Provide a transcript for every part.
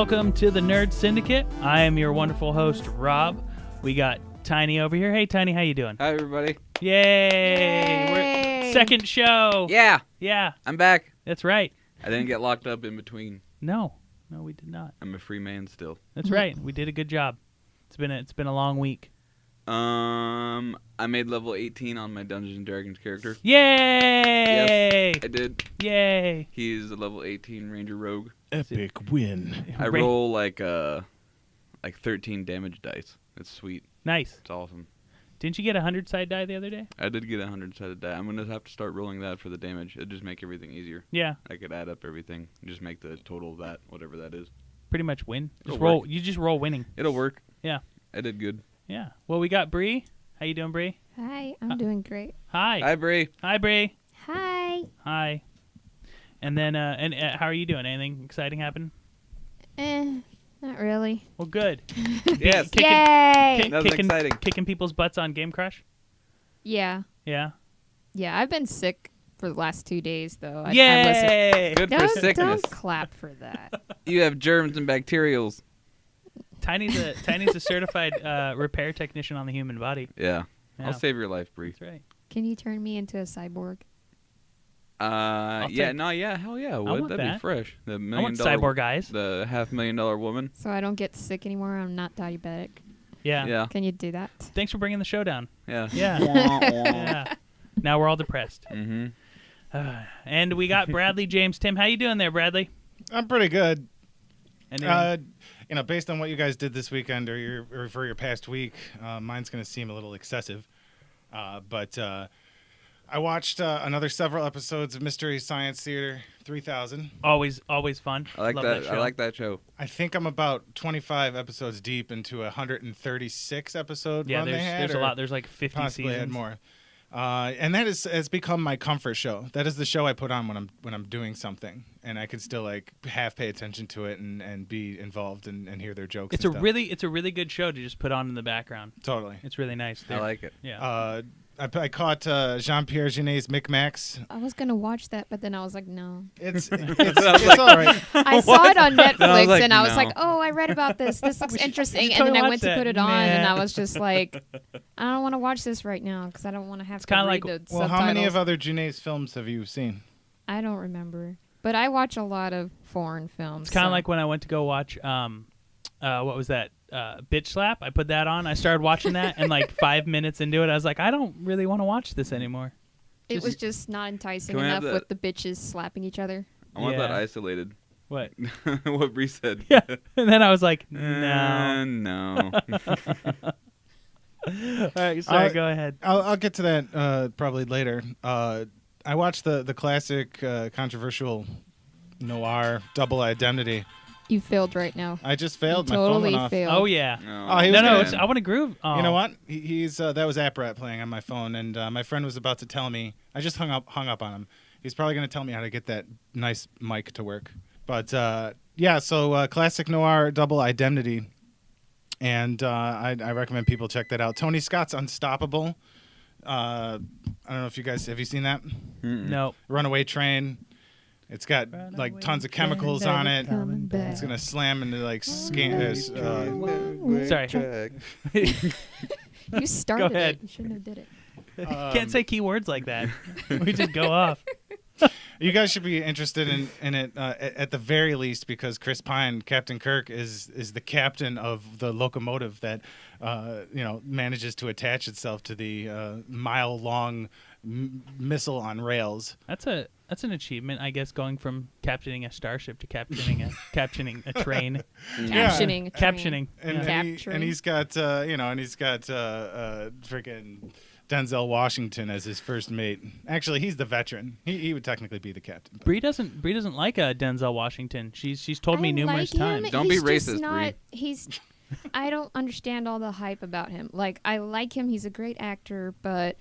Welcome to the Nerd Syndicate. I am your wonderful host, Rob. We got Tiny over here. Hey, Tiny, how you doing? Hi, everybody. Yay! We're second show. Yeah. Yeah. I'm back. That's right. I didn't get locked up in between. No, we did not. I'm a free man still. That's right. We did a good job. It's been a long week. I made level 18 on my Dungeons & Dragons character. Yay! Yes, I did. Yay! He's a level 18 Ranger Rogue. Epic win. I roll like 13 damage dice. It's sweet. Nice. It's awesome. Didn't you get a 100-side die the other day? I did get a 100-sided die. I'm going to have to start rolling that for the damage. It'd just make everything easier. Yeah. I could add up everything and just make the total of that, whatever that is. Pretty much win. Just It'll roll. work. You just roll winning. It'll work. Yeah. I did good. Yeah. Well, we got Bree. How you doing, Bree? Hi, I'm doing great. Hi. Hi, Bree. Hi, Bree. Hi. Hi. And then, how are you doing? Anything exciting happen? Not really. Well, good. Yes. Yay! That was exciting. Kicking people's butts on Game Crush? Yeah. Yeah. Yeah, I've been sick for the last 2 days, though. Yay! Good for Don't sickness. clap for that. You have germs and bacterials. Tiny's a certified repair technician on the human body. Yeah. Yeah. I'll save your life, Bree. That's right. Can you turn me into a cyborg? Hell yeah, I would. want That'd that. be fresh. The I $1 million want cyborg eyes. The $500,000 woman. So I don't get sick anymore. I'm not diabetic. Yeah. Yeah. Can you do that? Thanks for bringing the show down. Yeah. Yeah. Yeah. Now we're all depressed. Mm-hmm. And we got Bradley James Timm. How you doing there, Bradley? I'm pretty good. And Based on what you guys did this weekend or for your past week, mine's going to seem a little excessive. But I watched another several episodes of Mystery Science Theater 3000. always fun. I like Love that. show. I like that show. I think I'm about 25 episodes deep into a 136 episode Yeah, run they had. there's a or lot. There's like 50 possibly seasons. had more. And that has become my comfort show. That is the show I put on when I'm doing something, and I can still like half pay attention to it and be involved and hear their jokes. It's and a really good show to just put on in the background. totally. It's really nice. I like it. Yeah. I caught Jean-Pierre Genet's Micmacs. I was going to watch that, but then I was like, no. It's like- all right. I saw it on Netflix, like, and I was no. like, oh, I read about this. This looks interesting. And totally then I watch went to that. put it on, and Nah. I was just like, I don't want to watch this right now because I don't want to have to kinda read like- the Well, subtitles. how many of other Genet's films have you seen? I don't remember. But I watch a lot of foreign films. It's kind of so- like when I went to go watch what was that? Bitch Slap. I put that on. I started watching that, and like 5 minutes into it, I was like, I don't really want to watch this anymore. It was just not enticing Can we have enough that- with the bitches slapping each other. I want that Yeah. isolated. What? What Bree said. Yeah. And then I was like, no. No. All right, sorry. Go ahead. I'll get to that probably later. I watched the classic controversial noir Double Indemnity. You failed right now. I just failed. You My phone totally went off. failed. Oh yeah. No. he was No. good. I want to groove. Oh. You know what? He's that was Apprat playing on my phone, and my friend was about to tell me. I just hung up on him. He's probably going to tell me how to get that nice mic to work. But yeah, so classic noir Double Indemnity, and I recommend people check that out. Tony Scott's Unstoppable. I don't know if you guys have you seen that? Mm-mm. No. Runaway Train. It's got like tons of chemicals on it. Coming back. It's gonna slam into like Sorry. You started ahead. it. You shouldn't have did it. Can't say keywords like that. We just go off. You guys should be interested in it at the very least because Chris Pine, Captain Kirk, is the captain of the locomotive that manages to attach itself to the mile-long missile on rails. That's an achievement, I guess, going from captaining a starship to captaining a train. Captioning. a train. Captioning. And, Yeah. and he's got freaking Denzel Washington as his first mate. Actually, he's the veteran. He would technically be the captain. but- Bree doesn't like Denzel Washington. She's told me I numerous like times. him. Don't be He's just racist, not, Bree. He's. I don't understand all the hype about him. Like I like him. He's a great actor, but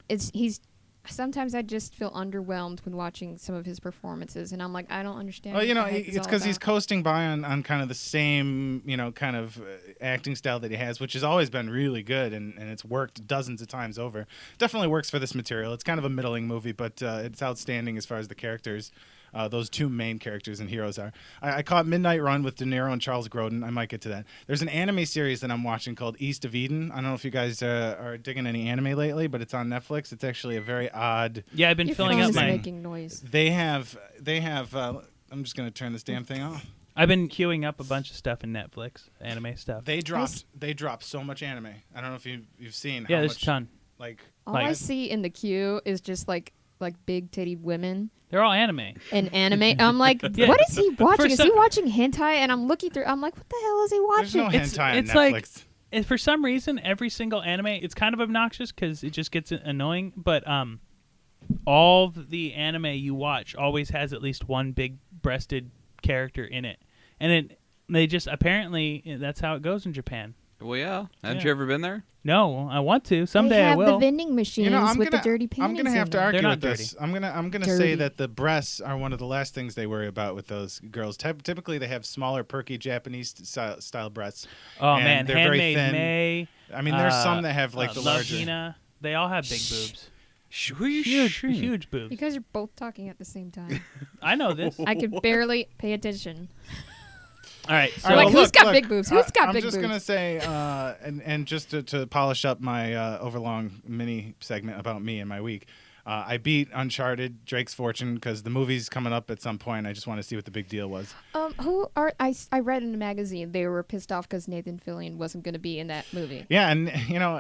he's. Sometimes I just feel underwhelmed when watching some of his performances, and I'm like, I don't understand. Well, what the hype is it's all because he's about. coasting by on kind of the same, kind of acting style that he has, which has always been really good, and it's worked dozens of times over. Definitely works for this material. It's kind of a middling movie, but it's outstanding as far as the characters. those two main characters and heroes are. I caught Midnight Run with De Niro and Charles Grodin. I might get to that. There's an anime series that I'm watching called East of Eden. I don't know if you guys are digging any anime lately, but it's on Netflix. It's actually a very odd. Yeah, I've been Your filling phone up is my. making noise. They have. I'm just gonna turn this damn thing off. I've been queuing up a bunch of stuff in Netflix, anime stuff. They dropped so much anime. I don't know if you've seen. Yeah, how there's much, a ton. Like All I see in the queue is just like big titty women They're all anime. and anime. I'm like, Yeah. what is he watching? Is he some- watching hentai? And I'm looking through. I'm like, what the hell is he there's watching? no hentai on it's Netflix. like- And for some reason, every single anime, it's kind of obnoxious because it just gets annoying. But all of the anime you watch always has at least one big-breasted character in it, and they just apparently that's how it goes in Japan. Well, yeah. Haven't Yeah. you ever been there? No, I want to someday. They I have will. the vending machines with the dirty panties. I'm gonna have in to them. argue They're with not this. I'm gonna Dirty. say that the breasts are one of the last things they worry about with those girls. Typically, they have smaller, perky Japanese style breasts. Oh and man, they're very Handmaid thin. May. I mean, there's some that have like the Love larger. Hina. They all have big boobs. Who are you Huge boobs. Because you're both talking at the same time. I know this. I could barely pay attention. All right, so All right, Like, well, who's got big boobs? Who's got big I'm just boobs? gonna say, and just to polish up my overlong mini segment about me and my week, I beat Uncharted: Drake's Fortune because the movie's coming up at some point. I just want to see what the big deal was. I read in a magazine they were pissed off because Nathan Fillion wasn't going to be in that movie. Yeah, and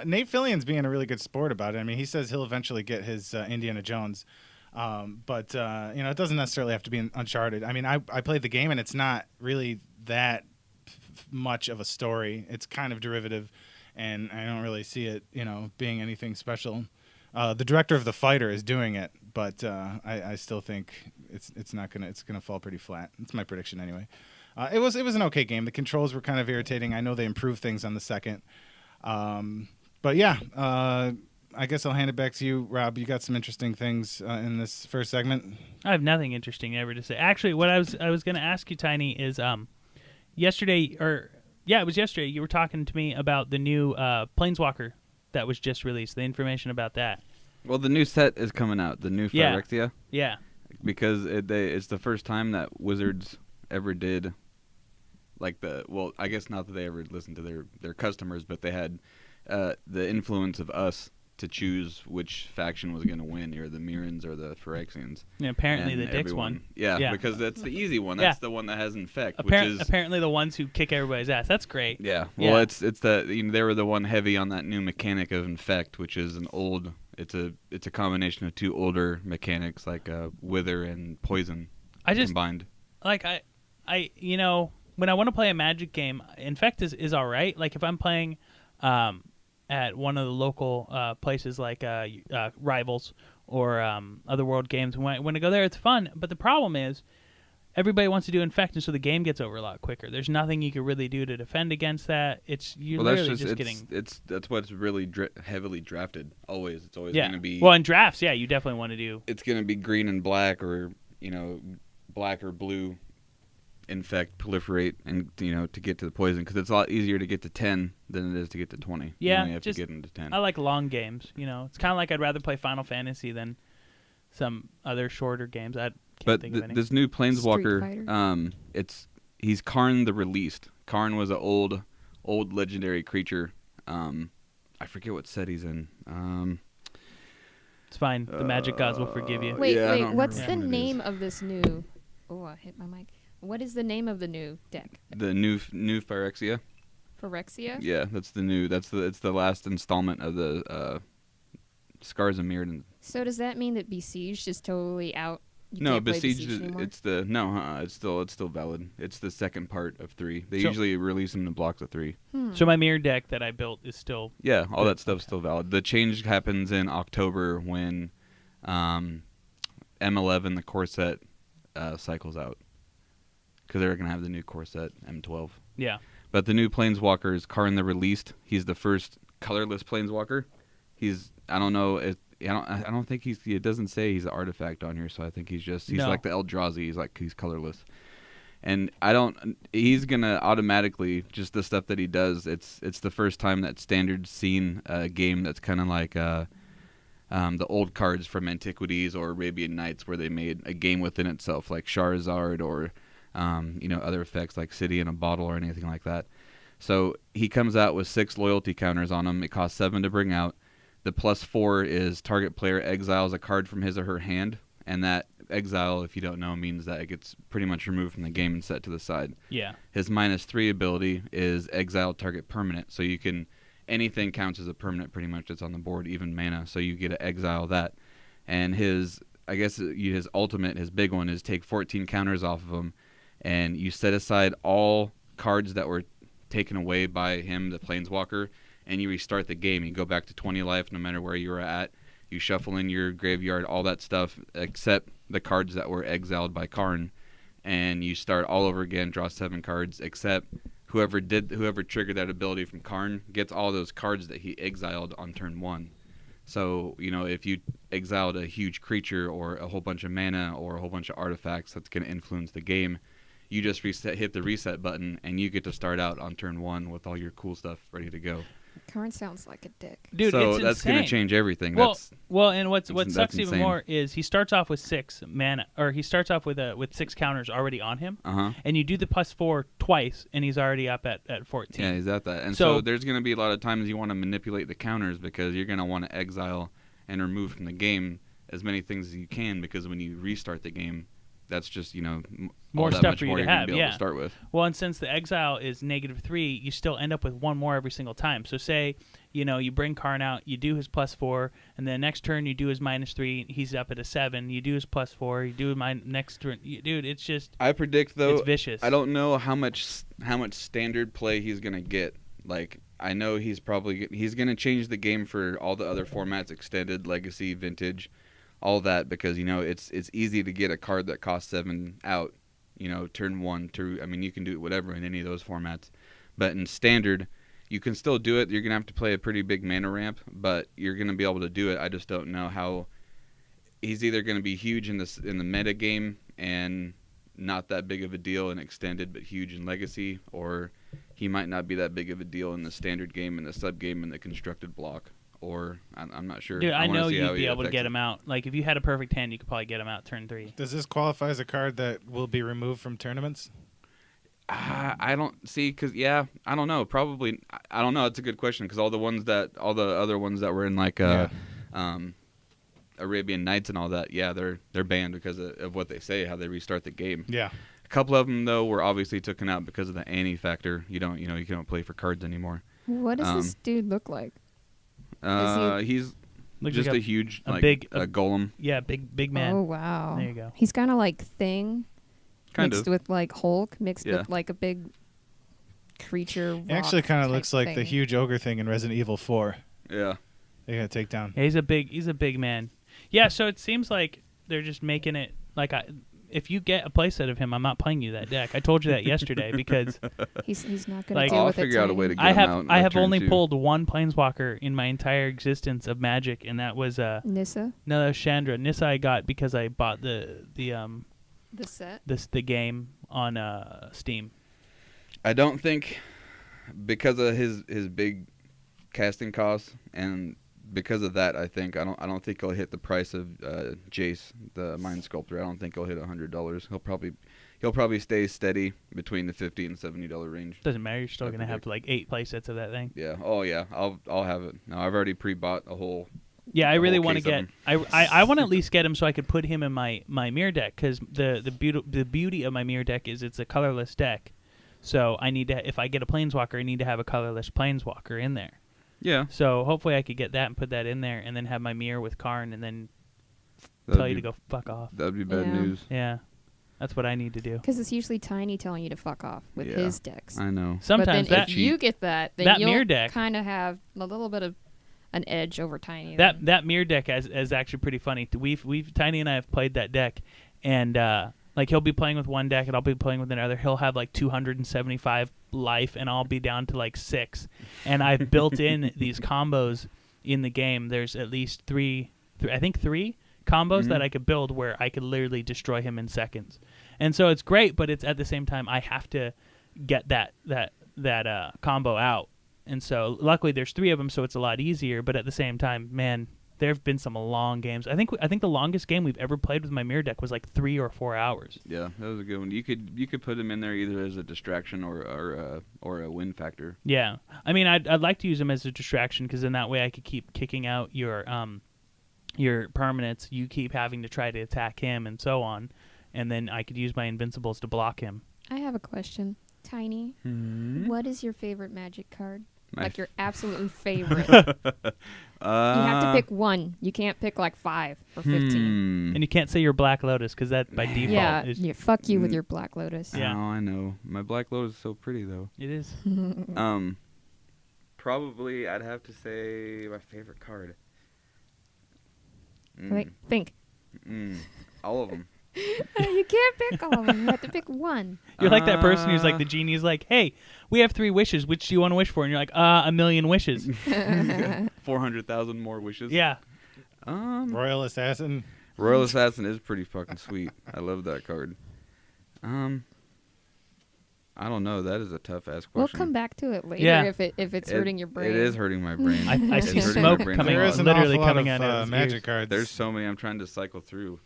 Nate Fillion's being a really good sport about it. I mean, he says he'll eventually get his Indiana Jones. But it doesn't necessarily have to be Uncharted. I mean, I played the game and it's not really that much of a story. It's kind of derivative, and I don't really see it, being anything special. The director of The Fighter is doing it, but I still think it's gonna fall pretty flat. It's my prediction anyway. It was an okay game. The controls were kind of irritating. I know they improved things on the second, but yeah. I guess I'll hand it back to you, Rob. You got some interesting things in this first segment. I have nothing interesting ever to say. Actually, what I was going to ask you, Tiny, is yesterday, it was yesterday. You were talking to me about the new Planeswalker that was just released. The information about that. Well, the new set is coming out. The new Yeah. Phyrexia. Yeah. Because it's the first time that Wizards ever did, I guess not that they ever listened to their customers, but they had the influence of us to choose which faction was going to win, either the Mirrans or the Phyrexians. Yeah, apparently And the Dix one. Yeah, because that's the easy one. Yeah. That's the one that has Infect, which is... Apparently the ones who kick everybody's ass. That's great. Yeah, Yeah. well, it's they were the one heavy on that new mechanic of Infect, which is an old... It's a combination of two older mechanics, like Wither and Poison combined. Like, I when I want to play a Magic game, Infect is all right. Like, if I'm playing... at one of the local places like Rivals or Otherworld games. When I go there, it's fun. But the problem is everybody wants to do Infect, and so the game gets over a lot quicker. There's nothing you can really do to defend against that. You're literally just getting... That's what's really heavily drafted. Always. It's always Yeah. going to be... Well, in drafts, yeah, you definitely want to do... It's going to be green and black or, black or blue Infect, proliferate, and, to get to the poison. Because it's a lot easier to get to 10 than it is to get to 20. Yeah, You only have to get into 10. I like long games. It's kind of like I'd rather play Final Fantasy than some other shorter games. I can't think of any. This new Street Planeswalker, he's Karn the Released. Karn was an old legendary creature. I forget what set he's in. It's fine. The Magic Gods will forgive you. Wait, I don't what's remember the what it is. name of this new... Oh, I hit my mic. What is the name of the new deck? The new Phyrexia. Phyrexia? Yeah, it's the last installment of the Scars of Mirrodin. So does that mean that Besieged is totally out? You No, can't play Besieged anymore? it's still valid. It's the second part of 3. They So- usually release them in blocks of 3. So my mirror deck that I built is still... Yeah, all that stuff's still valid. The change happens in October when M11, the core set, cycles out. Because they're going to have the new core set, M12. Yeah. But the new Planeswalker is Karn the Released. He's the first colorless Planeswalker. I don't know. I don't think it doesn't say he's an artifact on here, so I think he's No. like the Eldrazi. He's colorless. And he's going to automatically, just the stuff that he does, it's the first time that Standard's seen a game that's kind of like the old cards from Antiquities or Arabian Nights, where they made a game within itself, like Charizard or other effects like City in a Bottle or anything like that. So he comes out with 6 loyalty counters on him. It costs 7 to bring out. The +4 is target player exiles a card from his or her hand, and that exile, if you don't know, means that it gets pretty much removed from the game and set to the side. Yeah. His -3 ability is exile target permanent, so you can anything counts as a permanent pretty much that's on the board, even mana, so you get to exile that. And his ultimate, his big one, is take 14 counters off of him, and you set aside all cards that were taken away by him, the Planeswalker, and you restart the game. You go back to 20 life no matter where you were at. You shuffle in your graveyard, all that stuff, except the cards that were exiled by Karn, and you start all over again, draw 7 cards, except whoever triggered that ability from Karn gets all those cards that he exiled on turn 1. So, if you exiled a huge creature or a whole bunch of mana or a whole bunch of artifacts that's going to influence the game, you just hit the reset button, and you get to start out on turn 1 with all your cool stuff ready to go. Karn sounds like a dick. Dude, so it's that's going to insane. change everything. Well, and what sucks that's even insane. more is he starts off with 6 mana, or he starts off with 6 counters already on him, and you do the +4 twice, and he's already up at 14. Yeah, he's at that. And so there's going to be a lot of times you want to manipulate the counters because you're going to want to exile and remove from the game as many things as you can, because when you restart the game, that's just, more all that stuff much for you more to you're gonna have, be able yeah. to start with. Well, and since the exile is -3, you still end up with 1 more every single time. So say, you bring Karn out, you do his +4, and then next turn you do his -3, he's up at a 7, you do his +4, you do my next turn. Dude, it's just... I predict, though, it's vicious. I don't know how much standard play he's going to get. Like, I know he's going to change the game for all the other formats, Extended, Legacy, Vintage, all that, because it's easy to get a card that costs 7 out, turn 1 to. I mean, you can do whatever in any of those formats, but in Standard, you can still do it. You're gonna have to play a pretty big mana ramp, but you're gonna be able to do it. I just don't know how. He's either gonna be huge in the meta game and not that big of a deal in Extended, but huge in Legacy, or he might not be that big of a deal in the Standard game and the sub game and the constructed block. Or I'm not sure. Dude, I know you'd be able to affects get it. him out. Like, if you had a perfect hand, you could probably get him out turn 3. Does this qualify as a card that will be removed from tournaments? I don't see, because I don't know. Probably, I don't know. It's a good question, because all the other ones that were in like Arabian Nights and all that, they're banned because of what they say, how they restart the game. Yeah. A couple of them though were obviously taken out because of the Annie factor. You can't play for cards anymore. What does this dude look like? He's Looks just like a huge, a like, big- a golem. Yeah, big man. Oh, wow. There you go. He's kind of like Thing Kind mixed of. with like Hulk, mixed Yeah. with like a big creature. It actually kind of rock-type looks like the thing. huge ogre thing in Resident Evil 4. Yeah. They gotta take down. Yeah, he's a big man. Yeah, so it seems like they're just making it like if you get a playset of him, I'm not playing you that deck. I told you that yesterday because He's not going Like- to deal I'll with it. figure out a way to Tiny. get him out. I have turn only 2. pulled 1 Planeswalker in my entire existence of Magic, and that was Nissa, no, that was Chandra. Nissa I got because I bought the set. the game on Steam. I don't think, because of his big casting costs, and because of that, I don't think he'll hit the price of Jace, the Mind Sculptor. I don't think he'll hit $100. He'll probably stay steady between the $50 and $70 range. Doesn't matter. You're still I gonna have predict. like 8 playsets of that thing. Yeah. Oh yeah. I'll have it. No, I've already pre-bought a whole. Yeah, I a really whole want to case of get. I want to at least get him so I could put him in my mirror deck, because the beauty of my mirror deck is it's a colorless deck. So I need to, if I get a Planeswalker, I need to have a colorless Planeswalker in there. Yeah. So hopefully I could get that and put that in there, and then have my mirror with Karn, and then That'd tell you be- to go fuck off. That'd be bad Yeah. news. Yeah, that's what I need to do. Because it's usually Tiny telling you to fuck off with Yeah. his decks. I know. Sometimes but then that if you get that, then that you'll mirror deck- kind of have a little bit of an edge over Tiny. that then. that mirror deck is actually pretty funny. We've Tiny and I have played that deck, and like he'll be playing with one deck and I'll be playing with another. He'll have like 275 life and I'll be down to like 6. And I've built in these combos in the game. There's at least three combos that I could build where I could literally destroy him in seconds. And so it's great, but it's at the same time I have to get that combo out. And so luckily there's 3 of them, so it's a lot easier. But at the same time, man, there have been some long games. I think the longest game we've ever played with my mirror deck was like 3 or 4 hours. Yeah, that was a good one. You could put him in there either as a distraction or a win factor. Yeah, I mean, I'd like to use him as a distraction because in that way I could keep kicking out your permanents. You keep having to try to attack him and so on, and then I could use my invincibles to block him. I have a question. Tiny, what is your favorite Magic card? Like your absolutely favorite. You have to pick one. You can't pick like 5 or 15. And you can't say your Black Lotus because that by default is... Yeah, fuck you with your Black Lotus. Yeah. Oh, I know. My Black Lotus is so pretty, though. It is. Probably I'd have to say my favorite card. Wait, think. All of them. You can't pick all of them. You have to pick one. You're like that person who's like, the genie's like, hey, we have 3 wishes. Which do you want to wish for? And you're like, 1,000,000 wishes. 400,000 more wishes. Yeah. Royal Assassin. Royal Assassin is pretty fucking sweet. I love that card. I don't know. That is a tough ass question. We'll come back to it later if it's hurting your brain. It is hurting my brain. I see It's hurting smoke my brain. coming, There is an literally awful lot coming of, out of his Magic ears. cards. There's so many I'm trying to cycle through.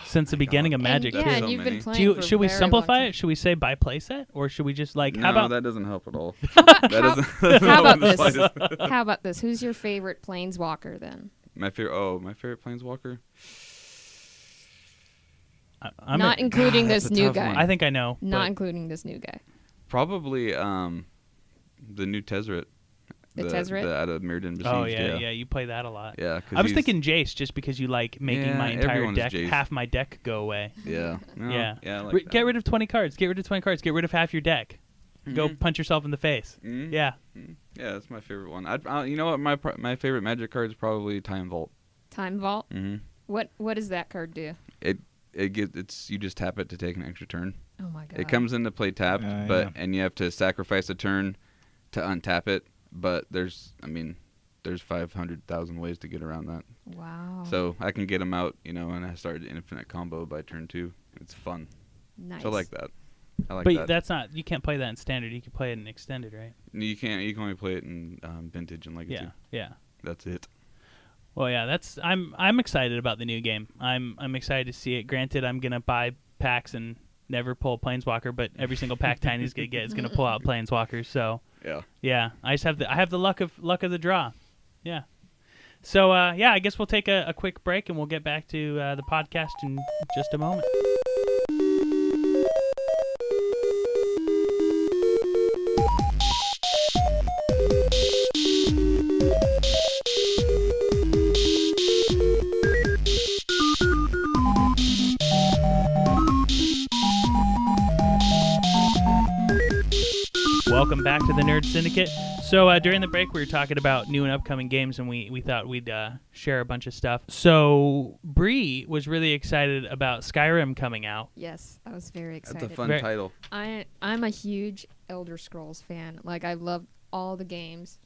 Since the beginning of Magic. That's Yeah, so and you've many. been playing for Should we a very simplify long it? Should we say by playset? Or should we just like, No, how about... that doesn't help at all. time. How about this? Slightest. How about this? Who's your favorite Planeswalker then? My favorite Planeswalker? I'm Not including that's this a new tough guy. one. I think I know. Not but including this new guy. Probably the new Tezzeret. The Tezzeret? Out of Mirrodin Besieged. Oh, yeah, you play that a lot. Yeah, 'cause I was he's- thinking Jace just because you like making my Yeah, entire everyone's deck, Jace. half my deck go away. Yeah. No, Yeah. Yeah, I like Get that. rid of 20 cards. Get rid of 20 cards. Get rid of half your deck. Go punch yourself in the face. Mhm. Yeah. Yeah, that's my favorite one. You know what? My favorite Magic card is probably Time Vault. Time Vault. Mm-hmm. What does that card do? You just tap it to take an extra turn. Oh my god. It comes into play tapped, and you have to sacrifice a turn to untap it. But there's 500,000 ways to get around that. Wow. So I can get them out, and I started infinite combo by turn 2. It's fun. Nice. So I like that. But that's not, you can't play that in standard. You can play it in extended, right? You can't. You can only play it in vintage and legacy. Yeah. That's it. Well, yeah, I'm excited about the new game. I'm excited to see it. Granted, I'm gonna buy packs and never pull Planeswalker, but every single pack Tiny's gonna get is gonna pull out Planeswalkers. So yeah, I have the luck of the draw. Yeah. So I guess we'll take a quick break and we'll get back to the podcast in just a moment. Welcome back to the Nerd Syndicate. So during the break, we were talking about new and upcoming games, and we thought we'd share a bunch of stuff. So Bree was really excited about Skyrim coming out. Yes, I was very excited. That's a fun title. I'm a huge Elder Scrolls fan. Like, I love all the games.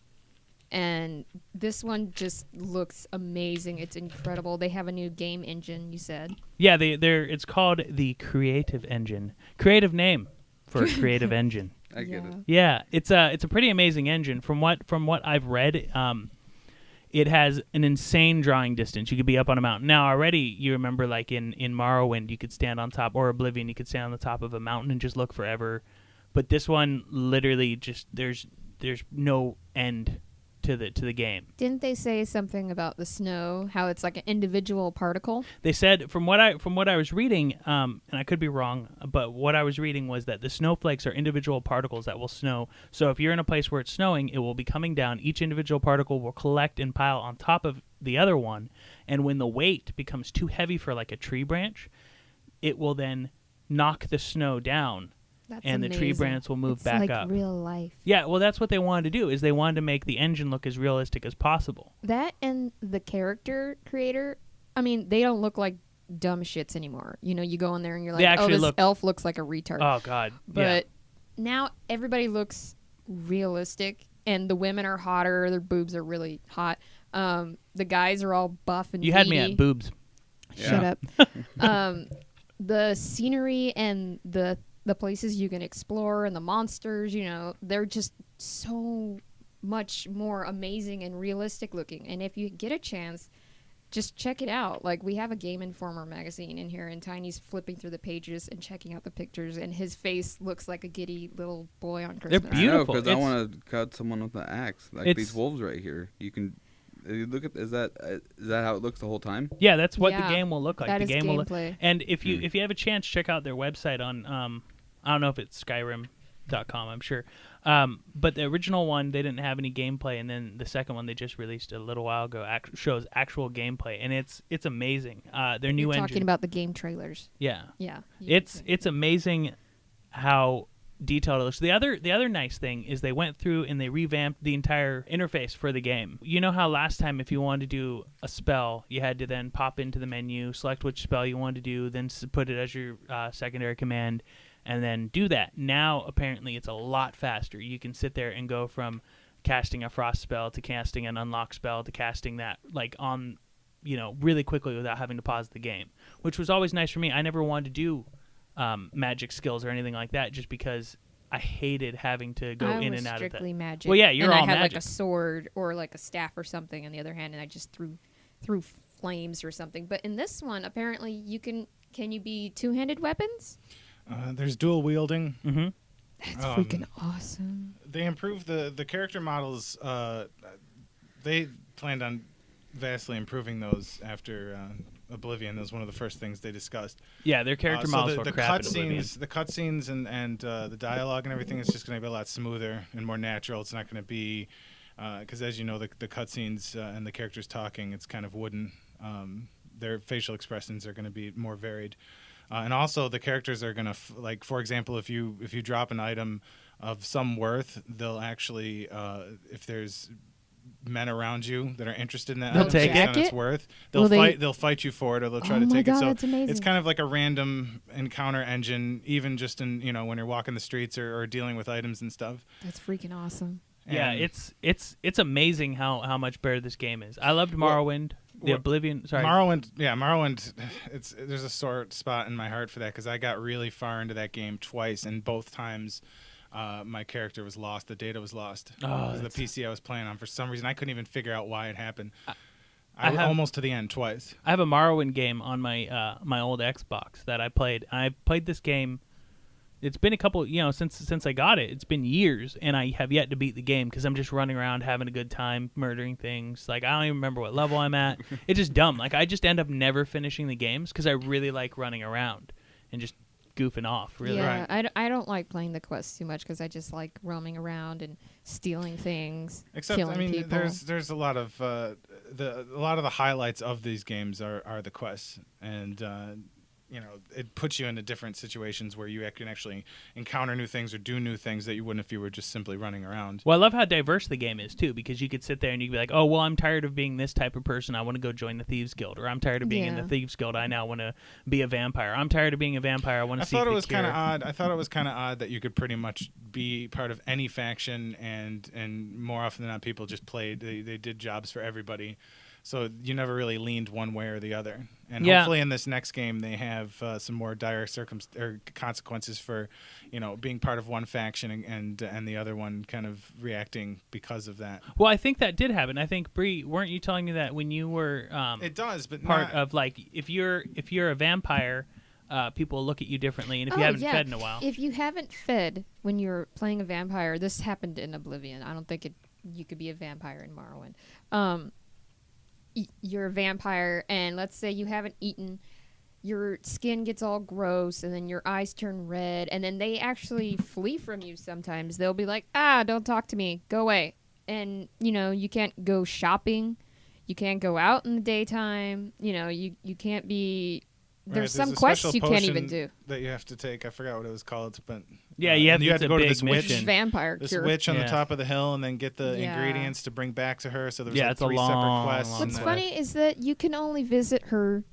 And this one just looks amazing. It's incredible. They have a new game engine, you said. Yeah, it's called the Creative Engine. Creative name for a creative engine. I get it. Yeah, it's a pretty amazing engine. From what I've read, it has an insane drawing distance. You could be up on a mountain. Now already, you remember like in Morrowind, you could stand on top, or Oblivion, you could stand on the top of a mountain and just look forever. But this one, literally, just there's no end to the game. Didn't they say something about the snow? How it's like an individual particle? They said from what I was reading, and I could be wrong, but what I was reading was that the snowflakes are individual particles that will snow. So if you're in a place where it's snowing, it will be coming down. Each individual particle will collect and pile on top of the other one, and when the weight becomes too heavy for like a tree branch, it will then knock the snow down. That's and amazing. the tree branch will move back like up. Real life. Yeah, well, that's what they wanted to do. Is they wanted to make the engine look as realistic as possible. That and the character creator. I mean, they don't look like dumb shits anymore. You go in there and you're like, oh, this elf looks like a retard. Oh God. But now everybody looks realistic, and the women are hotter. Their boobs are really hot. The guys are all buff and you had me at boobs. Shut up. The scenery and the places you can explore and the monsters, they're just so much more amazing and realistic looking. And if you get a chance, just check it out. Like, we have a Game Informer magazine in here, and Tiny's flipping through the pages and checking out the pictures, and his face looks like a giddy little boy on Christmas. They're beautiful. Because I want to cut someone with an axe, like these wolves right here. You can look at. Is that how it looks the whole time? Yeah, that's what the game will look like. That the is game will gameplay. and if you have a chance, check out their website on I don't know if it's Skyrim.com, I'm sure. But the original one, they didn't have any gameplay, and then the second one they just released a little while ago shows actual gameplay, and it's amazing. Their new engine. Talking about the game trailers. Yeah. Yeah. It's amazing how detailed it looks. The other nice thing is they went through and they revamped the entire interface for the game. You know how last time if you wanted to do a spell, you had to then pop into the menu, select which spell you wanted to do, then put it as your secondary command, and then do that. Now, apparently, it's a lot faster. You can sit there and go from casting a frost spell to casting an unlock spell to casting that, like, on, really quickly without having to pause the game, which was always nice for me. I never wanted to do magic skills or anything like that just because I hated having to go in and out of that. Strictly magic. Well, yeah, you're all magic. I had, magic. like, a sword or, like, a staff or something on the other hand, and I just threw flames or something. But in this one, apparently, can you be two-handed weapons? There's dual wielding. Mm-hmm. That's freaking awesome. They improved the character models. They planned on vastly improving those after Oblivion. That was one of the first things they discussed. Yeah, their character models were crap in Oblivion. The cutscenes and the dialogue and everything is just going to be a lot smoother and more natural. It's not going to be because, as you know, the cutscenes and the characters talking, it's kind of wooden. Their facial expressions are going to be more varied. And also, the characters are going to, like, for example, if you drop an item of some worth, they'll actually, if there's men around you that are interested in that They'll item take based it? on its worth, they'll fight you for it, or they'll try to take it. So that's amazing. it's kind of like a random encounter engine, even just in when you're walking the streets or dealing with items and stuff. That's freaking awesome. Yeah, it's amazing how much better this game is. I loved Morrowind. Oblivion. Sorry, Morrowind. Yeah, Morrowind. There's a sore spot in my heart for that because I got really far into that game twice, and both times my character was lost. The data was lost. Oh, the PC I was playing on, for some reason, I couldn't even figure out why it happened. I was have- almost to the end twice. I have a Morrowind game on my my old Xbox that I played. I played this game. It's been a couple, since I got it. It's been years, and I have yet to beat the game because I'm just running around having a good time, murdering things. Like, I don't even remember what level I'm at. It's just dumb. Like, I just end up never finishing the games because I really like running around and just goofing off. Really, Yeah, I don't like playing the quests too much because I just like roaming around and stealing things, Except, killing people. there's a lot of a lot of the highlights of these games are the quests, and it puts you into different situations where you can actually encounter new things or do new things that you wouldn't if you were just simply running around. Well, I love how diverse the game is too, because you could sit there and you could be like, oh, well, I'm tired of being this type of person. I want to go join the Thieves Guild, or I'm tired of being in the Thieves Guild. I now want to be a vampire. I'm tired of being a vampire. I want to seek the cure. I thought it was kind of odd that you could pretty much be part of any faction, and more often than not, people just played. They did jobs for everybody. So you never really leaned one way or the other. And hopefully in this next game they have some more dire consequences for, being part of one faction and the other one kind of reacting because of that. Well, I think that did happen. I think, Bree, weren't you telling me that when you were it does, but part of, like, if you're a vampire, people look at you differently, and if you haven't fed in a while. If you haven't fed when you're playing a vampire, this happened in Oblivion. I don't think you could be a vampire in Morrowind. You're a vampire, and let's say you haven't eaten, your skin gets all gross, and then your eyes turn red, and then they actually flee from you sometimes. They'll be like, don't talk to me, go away. And, you can't go shopping, you can't go out in the daytime, you can't be... There's some quests you can't even do. That you have to take. I forgot what it was called, but yeah, you have to go to this mission. witch, vampire this cure. witch on the top of the hill, and then get the ingredients to bring back to her. So there's like 3 separate quests. What's funny is that you can only visit her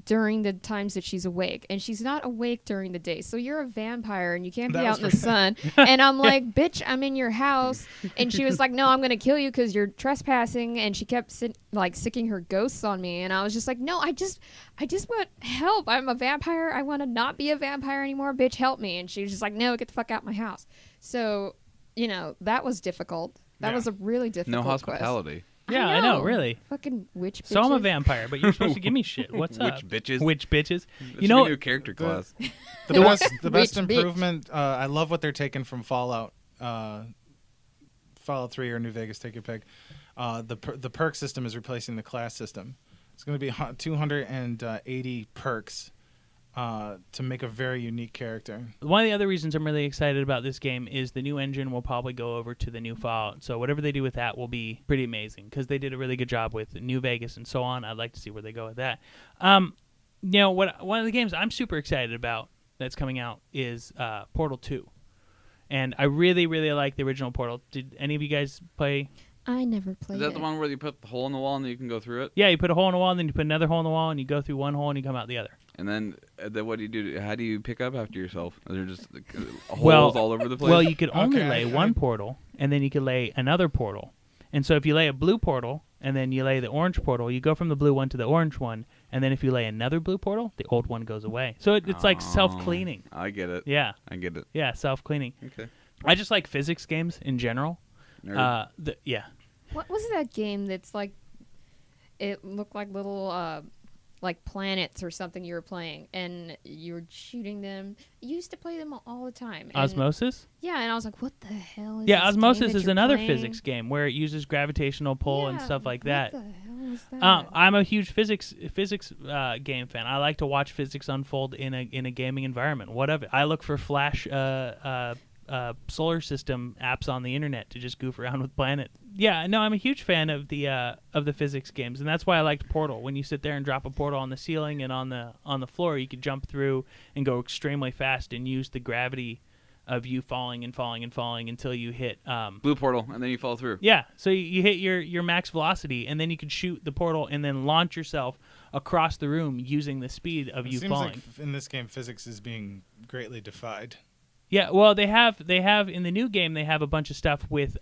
during the times that she's awake, and she's not awake during the day. So you're a vampire and you can't be out in the sun. And I'm like, bitch, I'm in your house. And she was like, no, I'm gonna kill you because you're trespassing. And she kept sicking her ghosts on me, and I was just like, no, I just want help. I'm a vampire. I want to not be a vampire anymore. Bitch, help me. And she was just like, no, get the fuck out of my house. So that was difficult. That was a really difficult No hospitality. Yeah, I know, really. Fucking witch bitches. So I'm a vampire, but you're supposed to give me shit. What's up? Which bitches? Which bitches? That You should know, be a new character class. The best Rich bitch. improvement. I love what they're taking from Fallout. Fallout 3 or New Vegas, take your pick. The perk system is replacing the class system. It's going to be 280 perks to make a very unique character. one of the other reasons I'm really excited about this game is the new engine will probably go over to the new Fallout. So whatever they do with that will be pretty amazing because they did a really good job with New Vegas and so on. I'd like to see where they go with that. One of the games I'm super excited about that's coming out is Portal 2. And I really, really like the original Portal. Did any of you guys play? I never played Is that the one where you put the hole in the wall and then you can go through it? Yeah, you put a hole in the wall, and then you put another hole in the wall, and you go through one hole, and you come out the other. And then what do you do? How do you pick up after yourself? Are there just holes Well- all over the place? Well, you could only Okay, lay I- one portal, and then you could lay another portal. And so if you lay a blue portal, and then you lay the orange portal, you go from the blue one to the orange one, and then if you lay another blue portal, the old one goes away. So it's like self-cleaning. I get it. Yeah, I get it. yeah, self-cleaning. Okay. I just like physics games in general. Nerd. Yeah. What was that game that's like? It looked like little like planets or something you were playing, and you were shooting them. You used to play them all the time. And, Osmosis? Yeah, and I was like, what the hell is Yeah, this Osmosis game that is you're another playing? physics game where it uses gravitational pull and Yeah, stuff like that. What the hell is that? I'm a huge physics game fan. I like to watch physics unfold in a gaming environment. Whatever. I look for Flash solar system apps on the internet to just goof around with planets. Yeah, no, I'm a huge fan of the physics games, and that's why I liked Portal. When you sit there and drop a portal on the ceiling and on the floor, you could jump through and go extremely fast and use the gravity of you falling and falling and falling until you hit Blue portal, and then you fall through. yeah, so you hit your max velocity, and then you could shoot the portal and then launch yourself across the room using the speed of It you seems falling. like in this game, physics is being greatly defied. Yeah, well, they have in the new game they have a bunch of stuff with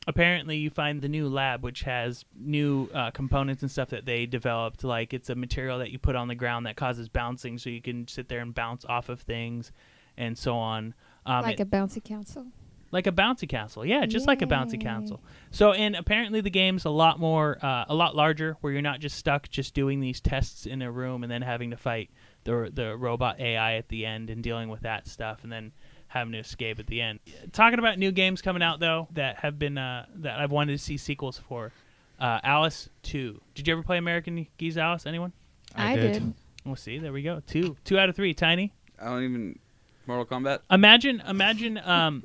apparently you find the new lab which has new components and stuff that they developed, like it's a material that you put on the ground that causes bouncing, so you can sit there and bounce off of things and so on. Like a bouncy castle. Like a bouncy castle, yeah, just like a bouncy Yay. castle. So, and apparently the game's a lot larger, where you're not just stuck just doing these tests in a room and then having to fight the robot AI at the end and dealing with that stuff, and then having to escape at the end. Talking about new games coming out though that have been that I've wanted to see sequels for. Alice 2. Did you ever play American Geese Alice? Anyone? I did. We'll see. There we go. 2 out of 3. Tiny. I don't even Mortal Kombat. Imagine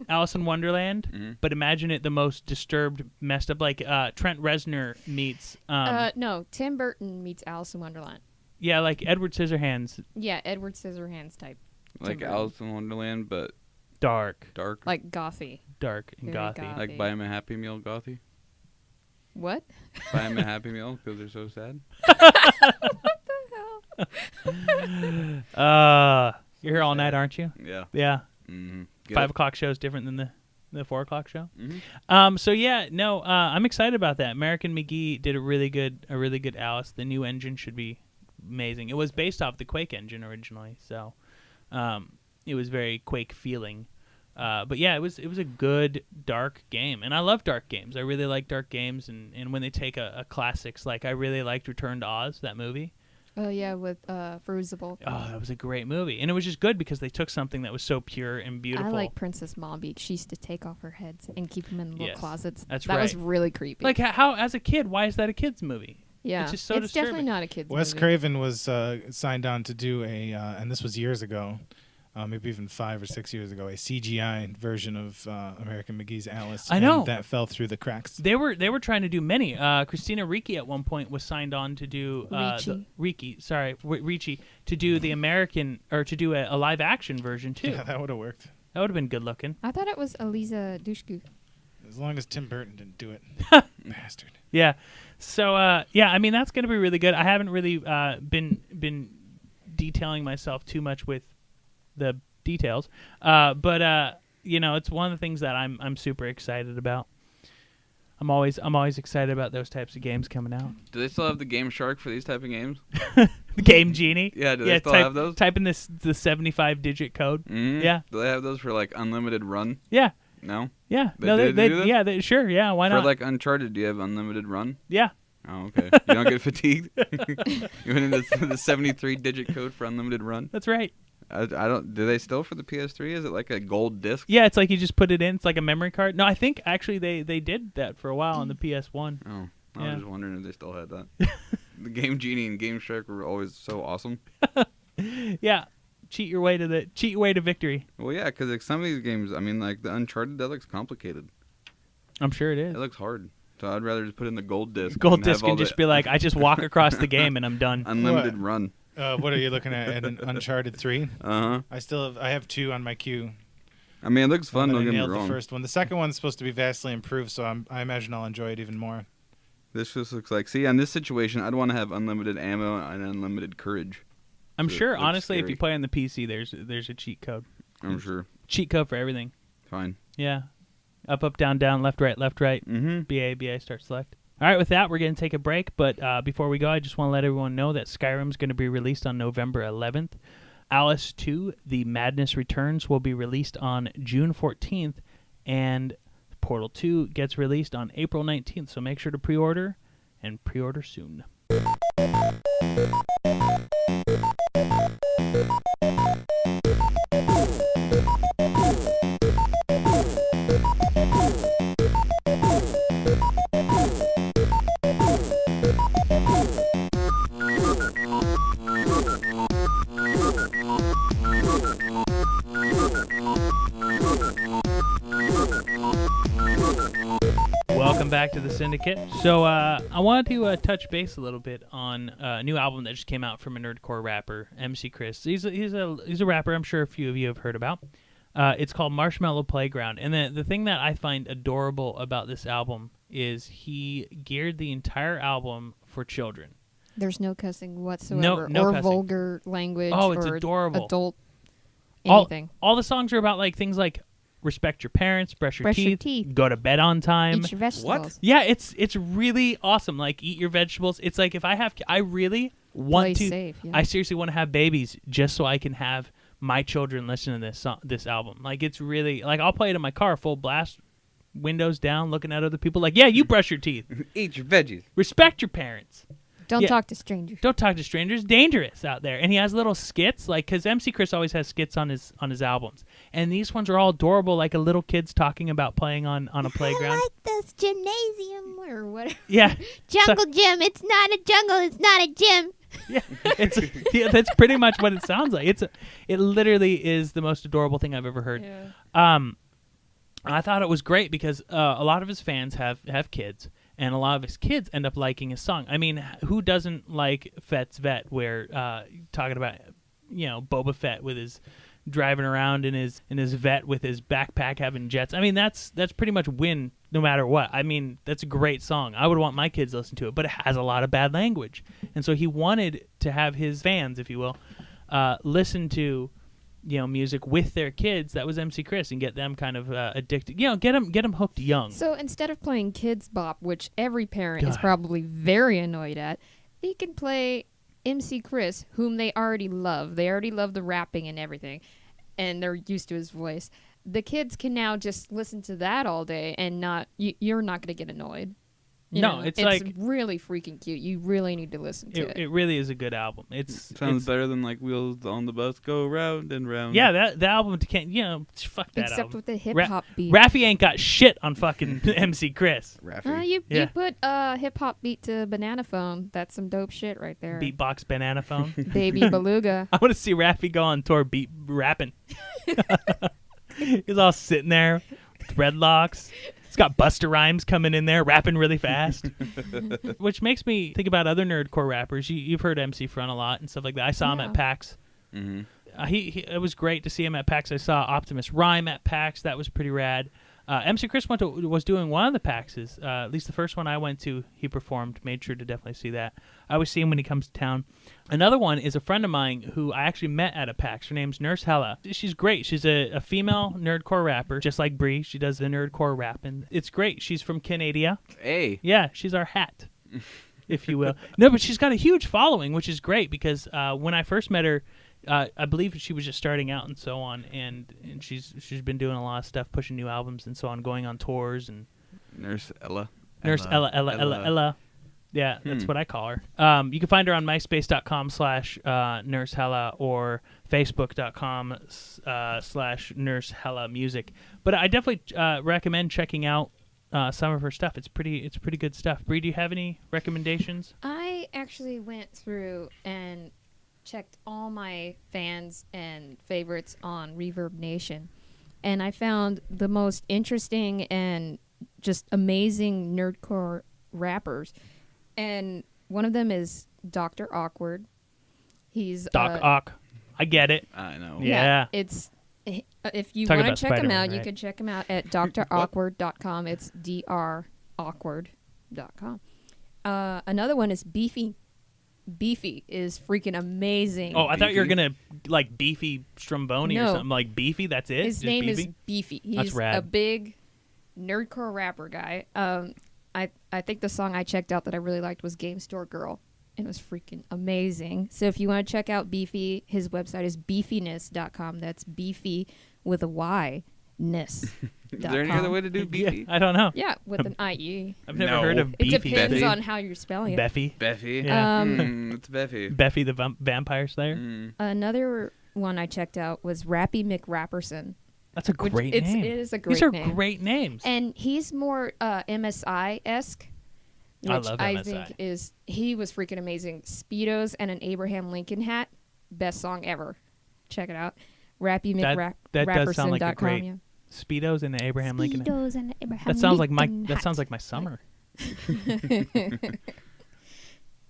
Alice in Wonderland, Mhm. but imagine it the most disturbed, messed up, like Trent Reznor meets, No, Tim Burton meets Alice in Wonderland. yeah, like Edward Scissorhands, Yeah, Edward Scissorhands type. Like Burton. Alice in Wonderland, but dark, dark. Like gothy. and Very gothy. goth. Like buy him a Happy Meal, gothy. What? Buy him a Happy Meal because they're so sad. You're here all night, aren't you? Yeah. Yeah. Mm-hmm. 5 o'clock show is different than the 4 o'clock show. Mm-hmm. So yeah, no, I'm excited about that. American McGee did a really good Alice. The new engine should be amazing. It was based off the Quake engine originally, so it was very Quake feeling. But yeah, it was a good dark game, and I love dark games. I really like dark games, and when they take a classics, like I really liked Return to Oz, that movie. Oh yeah, with Fruzible. Oh, that was a great movie, and it was just good because they took something that was so pure and beautiful. I like Princess Mombeach. She used to take off her heads and keep them in little Yes, closets. that's that was right. really creepy. Like how as a kid, why is that a kid's movie? yeah, it's just so it's definitely disturbing. not a kid's Wes movie. Craven was signed on to do and this was years ago, maybe even 5 or 6 years ago, a CGI version of American McGee's Alice. I know. And that fell through the cracks. They were trying to do many. Christina Ricci at one point was signed on to do Ricci to do the American or to do a live action version too. Yeah, that would have worked. That would have been good looking. I thought it was Eliza Dushku. As long as Tim Burton didn't do it. Bastard. Yeah. So yeah, I mean that's going to be really good. I haven't really been detailing myself too much with the details, but you know, it's one of the things that I'm super excited about. I'm always excited about those types of games coming out. Do they still have the Game Shark for these type of games? The Game Genie. Yeah, do they still have those? Type in the 75-digit code. Mm-hmm. Yeah. Do they have those for like unlimited run? Yeah. No? Yeah. They No, do this? yeah, sure. Yeah, why not? For like Uncharted, do you have unlimited run? Yeah. Oh, okay. You don't get fatigued? You went into the 73-digit code for unlimited run? That's right. I don't. Do they still for the PS3? Is it like a gold disc? Yeah, it's like you just put it in. It's like a memory card. No, I think actually they did that for a while on the PS1. Oh, I Yeah. was just wondering if they still had that. The Game Genie and Game Shark were always so awesome. Yeah, cheat your way to victory. Well, yeah, because like some of these games, I mean, like the Uncharted, that looks complicated. I'm sure it is. It looks hard. So I'd rather just put in the gold disc. Gold and have disc all and just the be like, I just walk across the game and I'm done. unlimited run. What are you looking at? An Uncharted 3? Uh huh. I have 2 on my queue. I mean, it looks fun. I Don't get me nailed wrong. the first one. The second one's supposed to be vastly improved, so I imagine I'll enjoy it even more. This just looks like. See, in this situation, I'd want to have unlimited ammo and unlimited courage. I'm So sure, that's honestly, if scary. you play on the PC, there's a cheat code. I'm sure. Cheat code for everything. Fine. Yeah. Up, down, left, right. Mm-hmm. BA, start, select. All right, with that, we're going to take a break. But before we go, I just want to let everyone know that Skyrim's going to be released on November 11th. Alice 2, The Madness Returns, will be released on June 14th. And Portal 2 gets released on April 19th. So make sure to pre-order, and pre-order soon. Welcome back to the Syndicate. So I wanted to touch base a little bit on a new album that just came out from a Nerdcore rapper, MC Chris. He's a rapper I'm sure a few of you have heard about. It's called Marshmellow Playground. And the thing that I find adorable about this album is he geared the entire album for children. There's no cussing whatsoever, No or cussing. vulgar language, Oh, it's or adorable. adult anything. All the songs are about like things like respect your parents, brush your teeth, go to bed on time. Eat your vegetables. Yeah, it's really awesome. Like eat your vegetables. It's like if I really want Play to. safe, yeah. I seriously want to have babies just so I can have my children listen to this album. Like it's really like I'll play it in my car full blast, windows down, looking at other people. Like yeah, you brush your teeth, Eat your veggies. respect your parents. Don't Yeah. talk to strangers. Don't talk to strangers. Dangerous out there. And he has little skits, like because MC Chris always has skits on his albums, and these ones are all adorable, like a little kid's talking about playing on a playground. I like this gymnasium or whatever. Yeah, Jungle gym. It's not a jungle. It's not a gym. yeah, that's pretty much what it sounds like. It literally is the most adorable thing I've ever heard. Yeah. I thought it was great because a lot of his fans have kids, and a lot of his kids end up liking his song. I mean, who doesn't like Fett's Vet? Where talking about Boba Fett with his driving around in his vet with his backpack having jets. I mean, that's pretty much win no matter what. I mean, that's a great song. I would want my kids to listen to it, but it has a lot of bad language, and so he wanted to have his fans, if you will, listen to music with their kids. That was MC Chris, and get them kind of addicted. Get them hooked young. So instead of playing Kids Bop, which every parent is God. probably very annoyed at, they can play MC Chris, whom they already love. They already love the rapping and everything, and they're used to his voice. The kids can now just listen to that all day, and you're not going to get annoyed. No, it's like really freaking cute. You really need to listen to it. it really is a good album. Sounds better than like Wheels on the Bus Go Round and Round. Yeah, that album can't fuck that Except album. with the hip hop beat. Raffi ain't got shit on fucking MC Chris. Raffy. You Yeah. put a hip hop beat to Banana Phone. That's some dope shit right there. Beatbox banana phone. Baby Beluga. I want to see Raffi go on tour rapping. He's all sitting there, with dreadlocks. He's got Busta Rhymes coming in there, rapping really fast. Which makes me think about other nerdcore rappers. You've heard MC Front a lot and stuff like that. I saw him at PAX. Mm-hmm. It was great to see him at PAX. I saw Optimus Rhyme at PAX. That was pretty rad. MC Chris was doing one of the PAXs. At least the first one I went to, he performed. Made sure to definitely see that. I always see him when he comes to town. Another one is a friend of mine who I actually met at a PAX. Her name's Nurse Hella. She's great. She's a female nerdcore rapper, just like Bree. She does the nerdcore rapping. It's great. She's from Canada. Hey. Yeah, she's our hat, if you will. No, but she's got a huge following, which is great because when I first met her, I believe she was just starting out and so on, and she's been doing a lot of stuff, pushing new albums and so on, going on tours and Nurse Ella. Nurse Ella. Yeah, that's what I call her. You can find her on myspace.com/nursehella or facebook.com/nursehella music. But I definitely recommend checking out some of her stuff. It's pretty good stuff. Bree, do you have any recommendations? I actually went through and checked all my fans and favorites on Reverb Nation, and I found the most interesting and just amazing nerdcore rappers. And one of them is Dr. Awkward. He's Doc Ock. I get it. I know. Yeah. It's if you Talk want to about check him Spider-Man, out, you right? can check him out at drawkward.com. It's drawkward.com. Another one is Beefy. Beefy is freaking amazing. Oh, I thought you were Beefy? gonna like Beefy Stromboni or No. something. Like Beefy, that's it? His Just name Beefy? is Beefy. That's He's rad. a big nerdcore rapper guy. I think the song I checked out that I really liked was Game Store Girl. It was freaking amazing. So if you want to check out Beefy, his website is beefiness.com. That's beefy with a Y. Ness. Is there any other way to do beefy? I don't know. Yeah, with an IE. I've never No. heard of It Beefy. depends Beefy. on how you're spelling it. Beffy. Beefy. Yeah. It's Beefy. Beffy the Vampire Slayer. Another one I checked out was Rappy McRapperson. That's a Which great it name. is a great These are name. great names. And he's more MSI-esque. Which I love MSI. think he was freaking amazing. Speedos and an Abraham Lincoln hat. Best song ever. Check it out. That does sound like a RappyMcRapperson.com, great yeah. Speedos and the Abraham Lincoln. Speedos and Abraham That sounds like Lincoln that hat. sounds like my summer.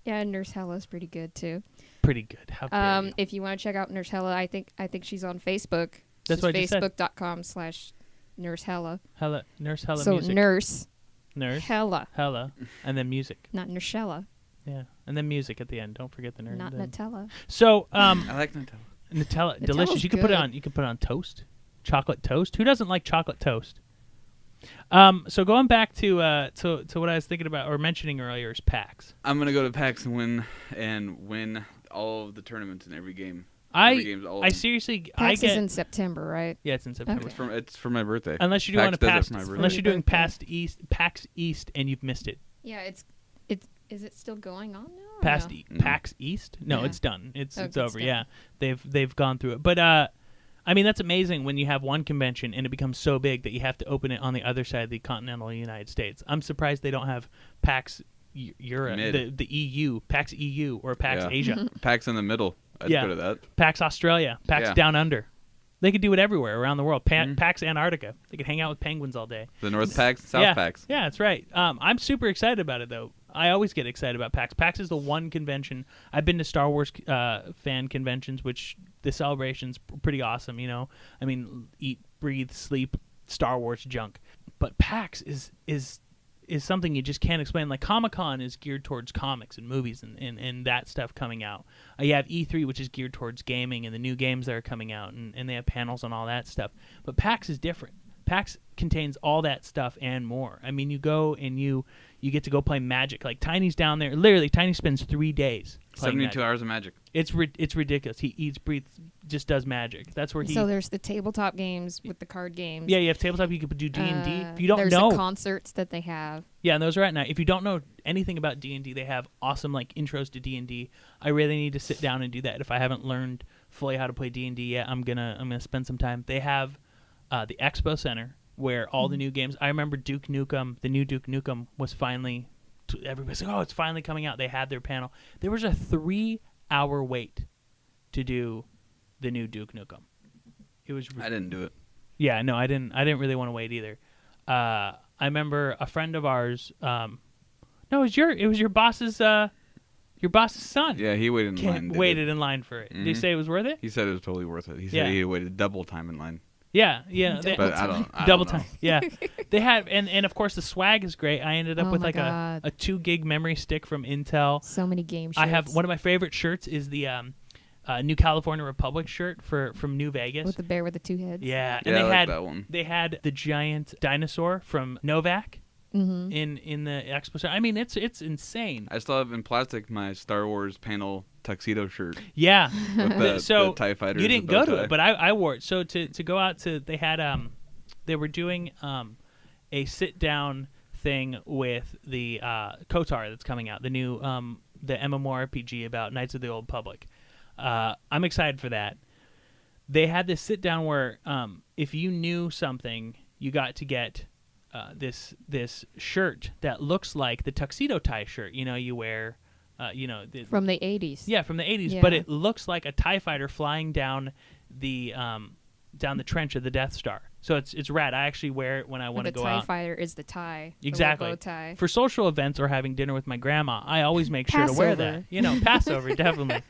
Yeah, Nurse Hella's pretty good too. Pretty good. How dare you. If you want to check out Nurse Hella, I think she's on Facebook. That's what I just said. Facebook.com/Nurse Hella. Nurse Hella So music. Nurse Hella, and then music. not Nursella, Yeah, and then music at the end. Don't forget the nerd. not then. Nutella. So, I like Nutella. Nutella, Nutella's delicious. You can put it good. on. You can put it on toast, chocolate toast. Who doesn't like chocolate toast? So going back to what I was thinking about or mentioning earlier is PAX. I'm gonna go to PAX and win all of the tournaments in every game. Every game's all I of them. seriously, PAX I get is in September, right? yeah, it's in September. Okay. It's for my birthday. Unless you're doing PAX a does it past, for my birthday. unless you're doing birthday. PAX East and you've missed it. Yeah, it's is it still going on now? or Past no? PAX East? No, Yeah. it's done. It's Okay, it's over. done. Yeah, they've gone through it. But I mean that's amazing when you have one convention and it becomes so big that you have to open it on the other side of the continental United States. I'm surprised they don't have PAX Europe, Mid. the EU, PAX EU or PAX Yeah. Asia, PAX in the middle. I'd Yeah. go to that. PAX Australia, PAX Yeah. Down Under. They could do it everywhere around the world. Mhm. PAX Antarctica. They could hang out with penguins all day. The North PAX, South yeah. PAX. Yeah, that's right. I'm super excited about it, though. I always get excited about PAX. PAX is the one convention. I've been to Star Wars fan conventions, which the celebration's pretty awesome, you know. I mean, eat, breathe, sleep, Star Wars junk. But PAX is something you just can't explain. Like Comic-Con is geared towards comics and movies and that stuff coming out. You have E3, which is geared towards gaming and the new games that are coming out, and they have panels on all that stuff. But PAX is different. PAX contains all that stuff and more. I mean, you go and you get to go play Magic. Like Tiny's down there. Literally, Tiny spends 3 days playing 72 Magic. hours of Magic. It's ridiculous. He eats, breathes, just does Magic. That's where he. So there's the tabletop games with the card games. Yeah, you have tabletop. You could do D&D. If you don't there's know, the concerts that they have. yeah, and those are at night. If you don't know anything about D&D, they have awesome like intros to D&D. I really need to sit down and do that. If I haven't learned fully how to play D&D yet, I'm gonna spend some time. They have the Expo Center where all the new games. I remember Duke Nukem. The new Duke Nukem was finally. Everybody's like, oh, it's finally coming out. They had their panel. There was a 3-hour wait to do the new Duke Nukem. It was. I didn't do it. Yeah, no, I didn't really want to wait either. I remember a friend of ours. No, it was your boss's son. Yeah, he waited in line. Waited in line for it. Did he Mhm. say it was worth it? He said it was totally worth it. He said Yeah. he waited double time in line. Yeah. But I don't Double know. time. Yeah, they had, and of course the swag is great. I ended up Oh with my like God. a 2 gig memory stick from Intel. So many game shirts. I have one of my favorite shirts is the New California Republic shirt from New Vegas. with the bear with the 2 heads. Yeah, and Yeah, they I like had that one. they had the giant dinosaur from Novak Mm-hmm. in the expo. I mean, it's insane. I still have in plastic my Star Wars panel tuxedo shirt. Yeah. With the, So the TIE fighters. you didn't bow go to tie. it, but I wore it. So to go out to, they had they were doing a sit down thing with the KOTOR that's coming out, the new the MMORPG about Knights of the Old Republic. I'm excited for that. They had this sit down where if you knew something, you got to get this shirt that looks like the tuxedo tie shirt. You know, you wear. From the 80s. Yeah, from the 80s, Yeah. but it looks like a TIE fighter flying down the trench of the Death Star. So it's rad. I actually wear it when I want to go The TIE out. fighter is the tie. Exactly. The bow tie. For social events or having dinner with my grandma, I always make sure to wear that. Passover. You know, Passover, definitely.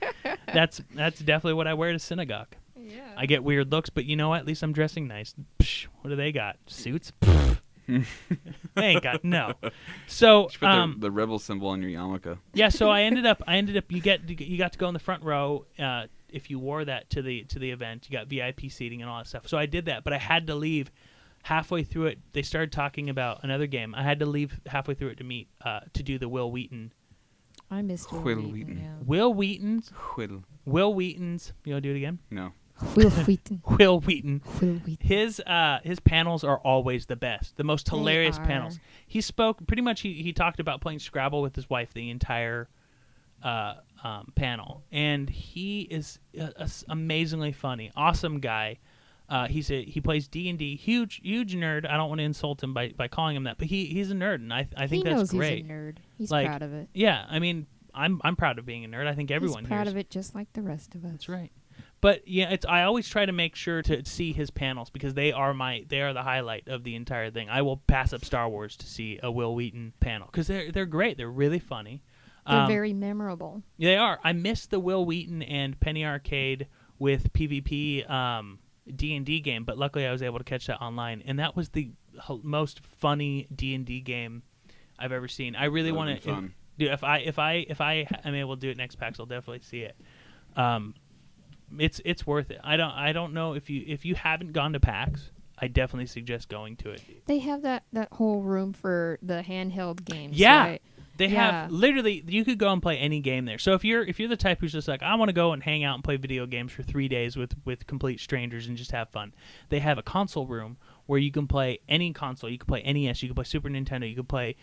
That's definitely what I wear to synagogue. Yeah. I get weird looks, but you know what? At least I'm dressing nice. Psh, what do they got? Suits? Pfft. They ain't got no. So Just put the rebel symbol on your yarmulke. yeah, so I ended up you got to go in the front row if you wore that to the event. You got VIP seating and all that stuff. So I did that, but I had to leave halfway through it. They started talking about another game. I had to leave halfway through it to meet to do the Will Wheaton. I missed Will Will Wheaton. Yeah. Will Wheaton's. Will. Will Wheaton's. You want to do it again? No. Will Wheaton. Will Wheaton. Will Wheaton. His panels are always the best, the most hilarious are. panels. He spoke pretty much. He talked about playing Scrabble with his wife the entire panel, and he is amazingly funny, awesome guy. He plays D&D, huge nerd. I don't want to insult him by calling him that, but he's a nerd, and I think he that's knows great. He's a nerd. He's Like, proud of it. Yeah, I mean, I'm proud of being a nerd. I think everyone He's proud here of it, just like the rest of us. That's right. But yeah, I always try to make sure to see his panels because they are the highlight of the entire thing. I will pass up Star Wars to see a Will Wheaton panel because they're great. They're really funny. They're very memorable. They are. I missed the Will Wheaton and Penny Arcade with PvP D&D game, but luckily I was able to catch that online, and that was the most funny D&D game I've ever seen. I really want to. Dude, if I am able to do it next PAX, I'll definitely see it. It's worth it. I don't know if you haven't gone to PAX, I definitely suggest going to it. They have that whole room for the handheld games. Yeah. Right? They have literally you could go and play any game there. So if you're the type who's just like I want to go and hang out and play video games for 3 days with complete strangers and just have fun, they have a console room where you can play any console. You can play NES, you can play Super Nintendo, you can play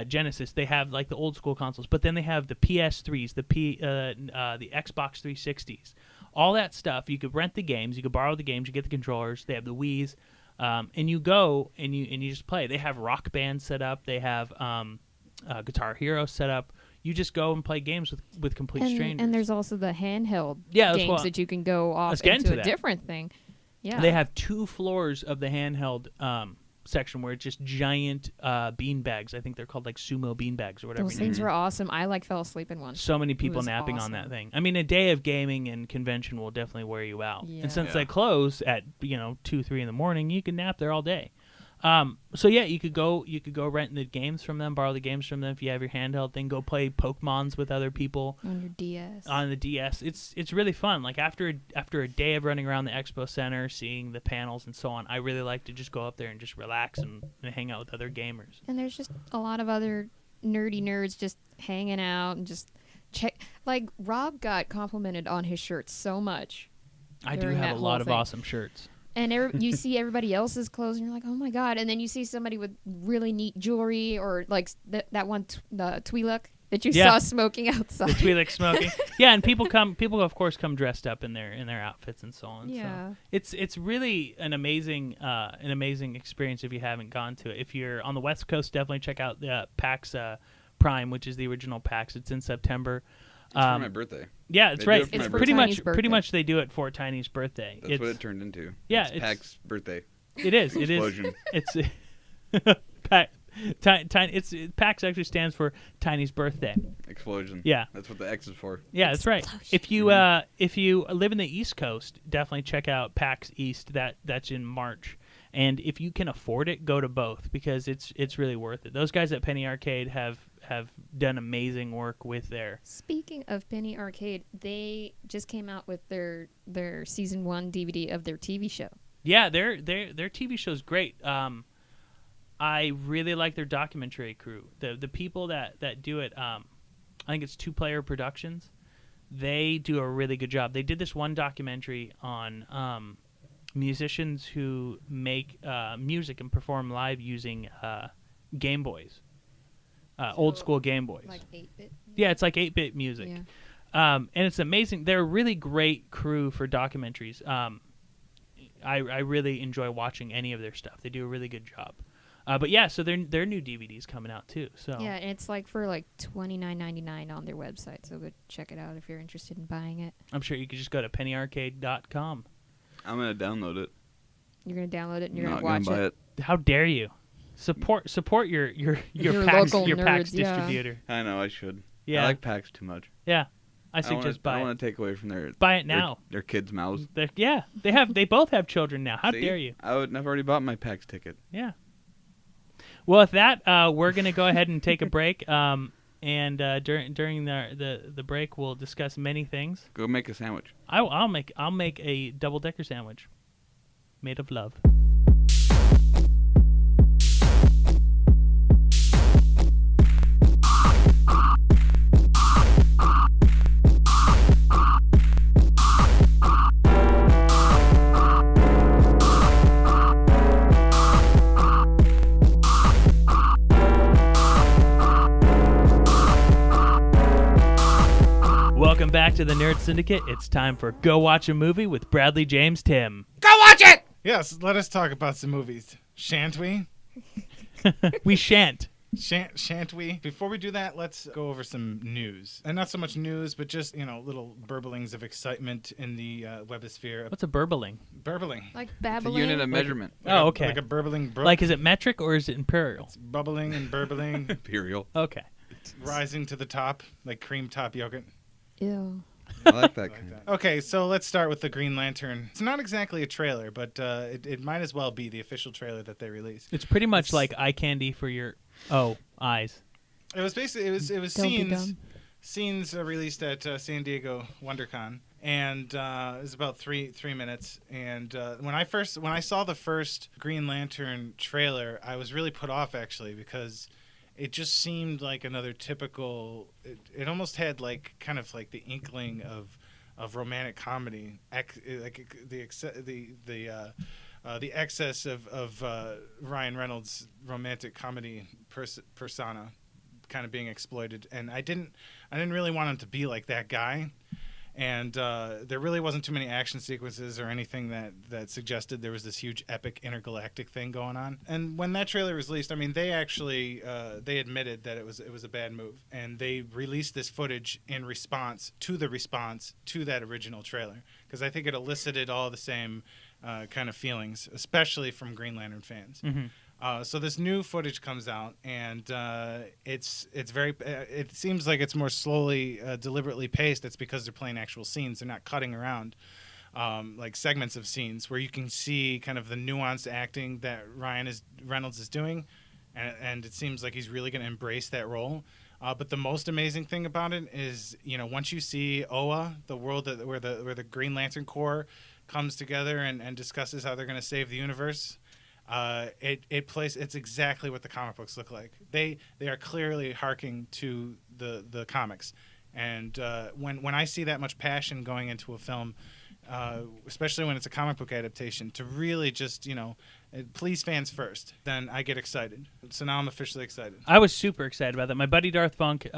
Genesis. They have like the old school consoles, but then they have the PS3s, the Xbox 360s, all that stuff. You could rent the games, you could borrow the games, you get the controllers. They have the Wii's, and you go and you just play. They have Rock Band set up. They have Guitar Hero set up. You just go and play games with complete strangers. And there's also the handheld Yeah, games that you can go off into a different thing. Yeah, they have 2 floors of the handheld section where it's just giant bean bags. I think they're called like sumo bean bags or whatever. Those things were awesome. I fell asleep in one. So many people was napping on awesome. that thing. I mean, a day of gaming and convention will definitely wear you out. Yeah. And since they close at 2-3 in the morning, you can nap there all day. So yeah, you could go rent the games from them, borrow the games from them if you have your handheld thing. Go play Pokemons with other people on your DS. On the DS, it's really fun. Like after a day of running around the expo center, seeing the panels and so on, I really like to just go up there and just relax and hang out with other gamers. And there's just a lot of other nerdy nerds just hanging out and just check. Like Rob got complimented on his shirt so much. I do have a lot of awesome shirts. And you see everybody else's clothes, and you're like, "Oh my god!" And then you see somebody with really neat jewelry, or like that one, the Twi'lek that you saw smoking outside. The Twi'lek smoking, yeah. And people of course come dressed up in their outfits and so on. Yeah, so it's really an amazing experience if you haven't gone to it. If you're on the West Coast, definitely check out the PAX Prime, which is the original PAX. It's in September. It's for my birthday. Yeah, that's right. It's pretty much they do it for Tiny's birthday. That's what it turned into. Yeah, it's PAX birthday. It is. Explosion. It's PAX actually stands for Tiny's birthday. Explosion. Yeah, that's what the X is for. Yeah, that's right. If you live in the East Coast, definitely check out PAX East. That's in March. And if you can afford it, go to both because it's really worth it. Those guys at Penny Arcade have done amazing work with their. Speaking of Penny Arcade, they just came out with their season 1 DVD of their TV show. Yeah, their TV show's great. I really like their documentary crew. The people that do it. I think it's 2 Player Productions. they do a really good job. They did this one documentary on musicians who make music and perform live using Game Boys, old school Game Boys. Like 8-bit. Yeah, it's like 8-bit music. Yeah. And it's amazing. They're a really great crew for documentaries. I really enjoy watching any of their stuff. They do a really good job. But yeah, so their new DVD's coming out too. So Yeah, and it's like for like $29.99 on their website. So go check it out if you're interested in buying it. I'm sure you could just go to pennyarcade.com. I'm gonna download it. You're gonna download it and you're Not gonna watch buy it. How dare you? Support your Your PAX, local your PAX nerds, yeah. distributor. I know I should. Yeah. I like PAX too much. Yeah. I I suggest buy don't it. want to take away from their Buy it now. Their kids' mouths. Yeah, they both have children now. How See? dare you? I've already bought my PAX ticket. Yeah. Well, with that, we're gonna go ahead and take a break. And during the break, we'll discuss many things. Go make a sandwich. I'll make a double-decker sandwich made of love. Welcome back to the Nerd Syndicate. It's time for Go Watch a Movie with Bradley James Timm. Yes, let us talk about some movies. Shan't we? We shan't. Shan't we? Before we do that, let's go over some news. And not so much news, but just, little burblings of excitement in the webosphere. What's a burbling? Burbling. Like It's a babbling. unit of measurement. Oh, okay. Like a burbling brook. Like, is it metric or is it imperial? It's bubbling and burbling, Imperial. Okay. rising to the top, like cream top yogurt. Ew. I like that Like kind. that. Okay, so let's start with the Green Lantern. It's not exactly a trailer, but it might as well be the official trailer that they released. It's pretty much like eye candy for your eyes. It was basically it was Don't be scenes dumb. released at San Diego WonderCon, and it was about three minutes. And when I saw the first Green Lantern trailer, I was really put off actually because it just seemed like another typical. It almost had like kind of like the inkling of romantic comedy, like the excess of Ryan Reynolds' romantic comedy persona kind of being exploited, and I didn't really want him to be like that guy. And there really wasn't too many action sequences or anything that suggested there was this huge epic intergalactic thing going on. And when that trailer was released, I mean, they actually they admitted that it was a bad move, and they released this footage in response to that original trailer, because I think it elicited all the same kind of feelings, especially from Green Lantern fans. Mm-hmm. So this new footage comes out, and it's very. It seems like it's more slowly, deliberately paced. It's because they're playing actual scenes. They're not cutting around like segments of scenes where you can see kind of the nuanced acting that Reynolds is doing, and it seems like he's really going to embrace that role. But the most amazing thing about it is, once you see Oa, the world where the Green Lantern Corps comes together and discusses how they're going to save the universe. It's exactly what the comic books look like. They are clearly harking to the comics, and when I see that much passion going into a film, especially when it's a comic book adaptation, to really just please fans first, then I get excited. So now I'm officially excited. I was super excited about that. My buddy Darth Funk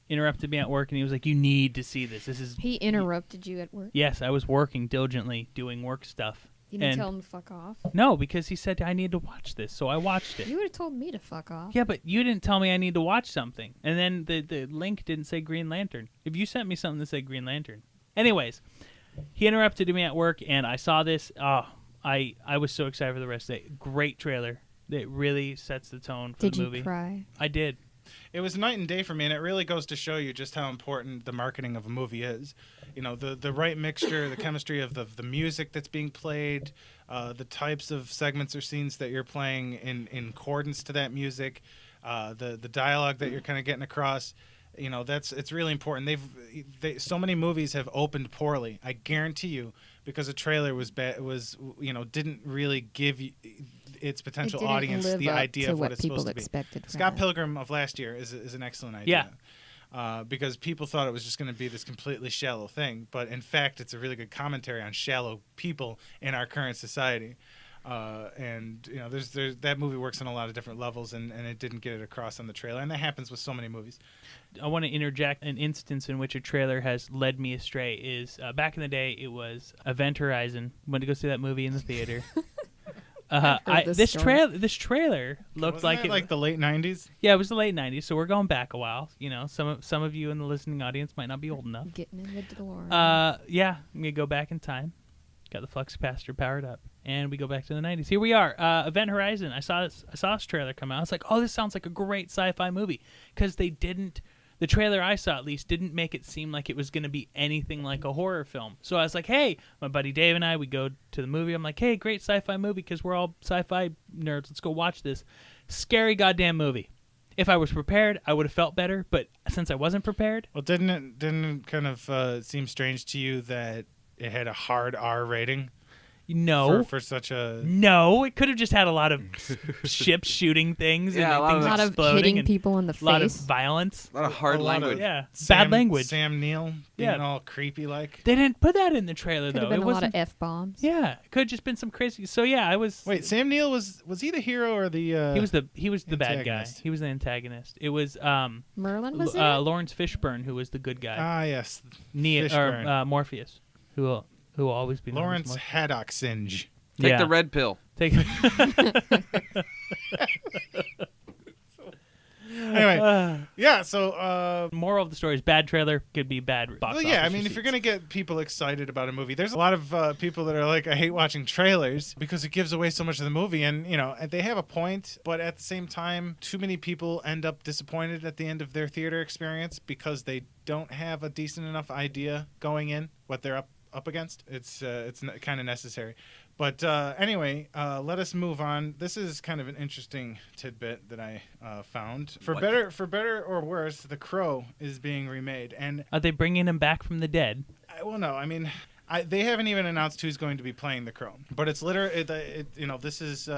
interrupted me at work, and he was like, "You need to see this. This is." He interrupted you at work? Yes, I was working diligently doing work stuff. You didn't And- tell him to fuck off? No, because he said I need to watch this, so I watched it. You would have told me to fuck off. Yeah, but you didn't tell me I need to watch something, and then the link didn't say Green Lantern. If you sent me something that said Green Lantern, anyways, he interrupted me at work, and I saw this. Oh, I was so excited for the rest of it. Great trailer. It really sets the tone for Did the you movie. cry? I did. It was night and day for me, and it really goes to show you just how important the marketing of a movie is. The right mixture, the chemistry of the music that's being played, the types of segments or scenes that you're playing in accordance to that music, the dialogue that you're kind of getting across. It's really important. So many movies have opened poorly. I guarantee you, because a trailer was bad, didn't really give its potential audience the idea of what it's supposed to be. Expected Scott Pilgrim of last year is an excellent idea. because people thought it was just going to be this completely shallow thing. But in fact, it's a really good commentary on shallow people in our current society. And you know, there's that movie works on a lot of different levels, and it didn't get it across on the trailer, and that happens with so many movies. I want to interject an instance in which a trailer has led me astray. Is back in the day, it was Event Horizon. Went to go see that movie in the theater. This trailer looked Wasn't that like the late 90s? Yeah, it was the late 90s, so we're going back a while. You know, some of you in the listening audience might not be old enough. Getting in the DeLorean. Yeah, I'm gonna go back in time. Got the flux capacitor powered up, and we go back to the 90s. Here we are, Event Horizon. I saw this trailer come out. I was like, oh, this sounds like a great sci-fi movie, because the trailer I saw at least didn't make it seem like it was going to be anything like a horror film. So I was like, hey, my buddy Dave and I, we go to the movie. I'm like, hey, great sci-fi movie, because we're all sci-fi nerds. Let's go watch this. Scary goddamn movie. If I was prepared, I would have felt better, but since I wasn't prepared... Well, didn't it kind of seem strange to you that it had a hard R rating? No. For such a... No, it could have just had a lot of ships shooting things and things a lot of exploding hitting and people in the face. A lot of violence. A lot of hard language. Bad language. Sam Neill being all creepy like. They didn't put that in the trailer, Could though. have been It a lot wasn't. of F-bombs. Yeah, it could have just been some crazy. So yeah, I was. Wait, Sam Neill was he the hero or the? He was the bad guy. antagonist? He was the antagonist. It was Merlin was in it? Lawrence Fishburne, who was the good guy. Ah, yes. Or Morpheus, who will always be known as Lawrence Morpheus. Haddock Singe. Take the red pill. Anyway, yeah. So, moral of the story is bad trailer could be bad box well, yeah. I office mean, if receipts. you're gonna get people excited about a movie, there's a lot of people that are like, I hate watching trailers because it gives away so much of the movie, and you know, they have a point, but at the same time, too many people end up disappointed at the end of their theater experience because they don't have a decent enough idea going in what they're up against. It's kind of necessary. But anyway, let us move on. This is kind of an interesting tidbit that I found. For better or worse, The Crow is being remade, and Are they bringing him back from the dead? well, no, I mean, they haven't even announced who's going to be playing the Crow, but it's literally, this is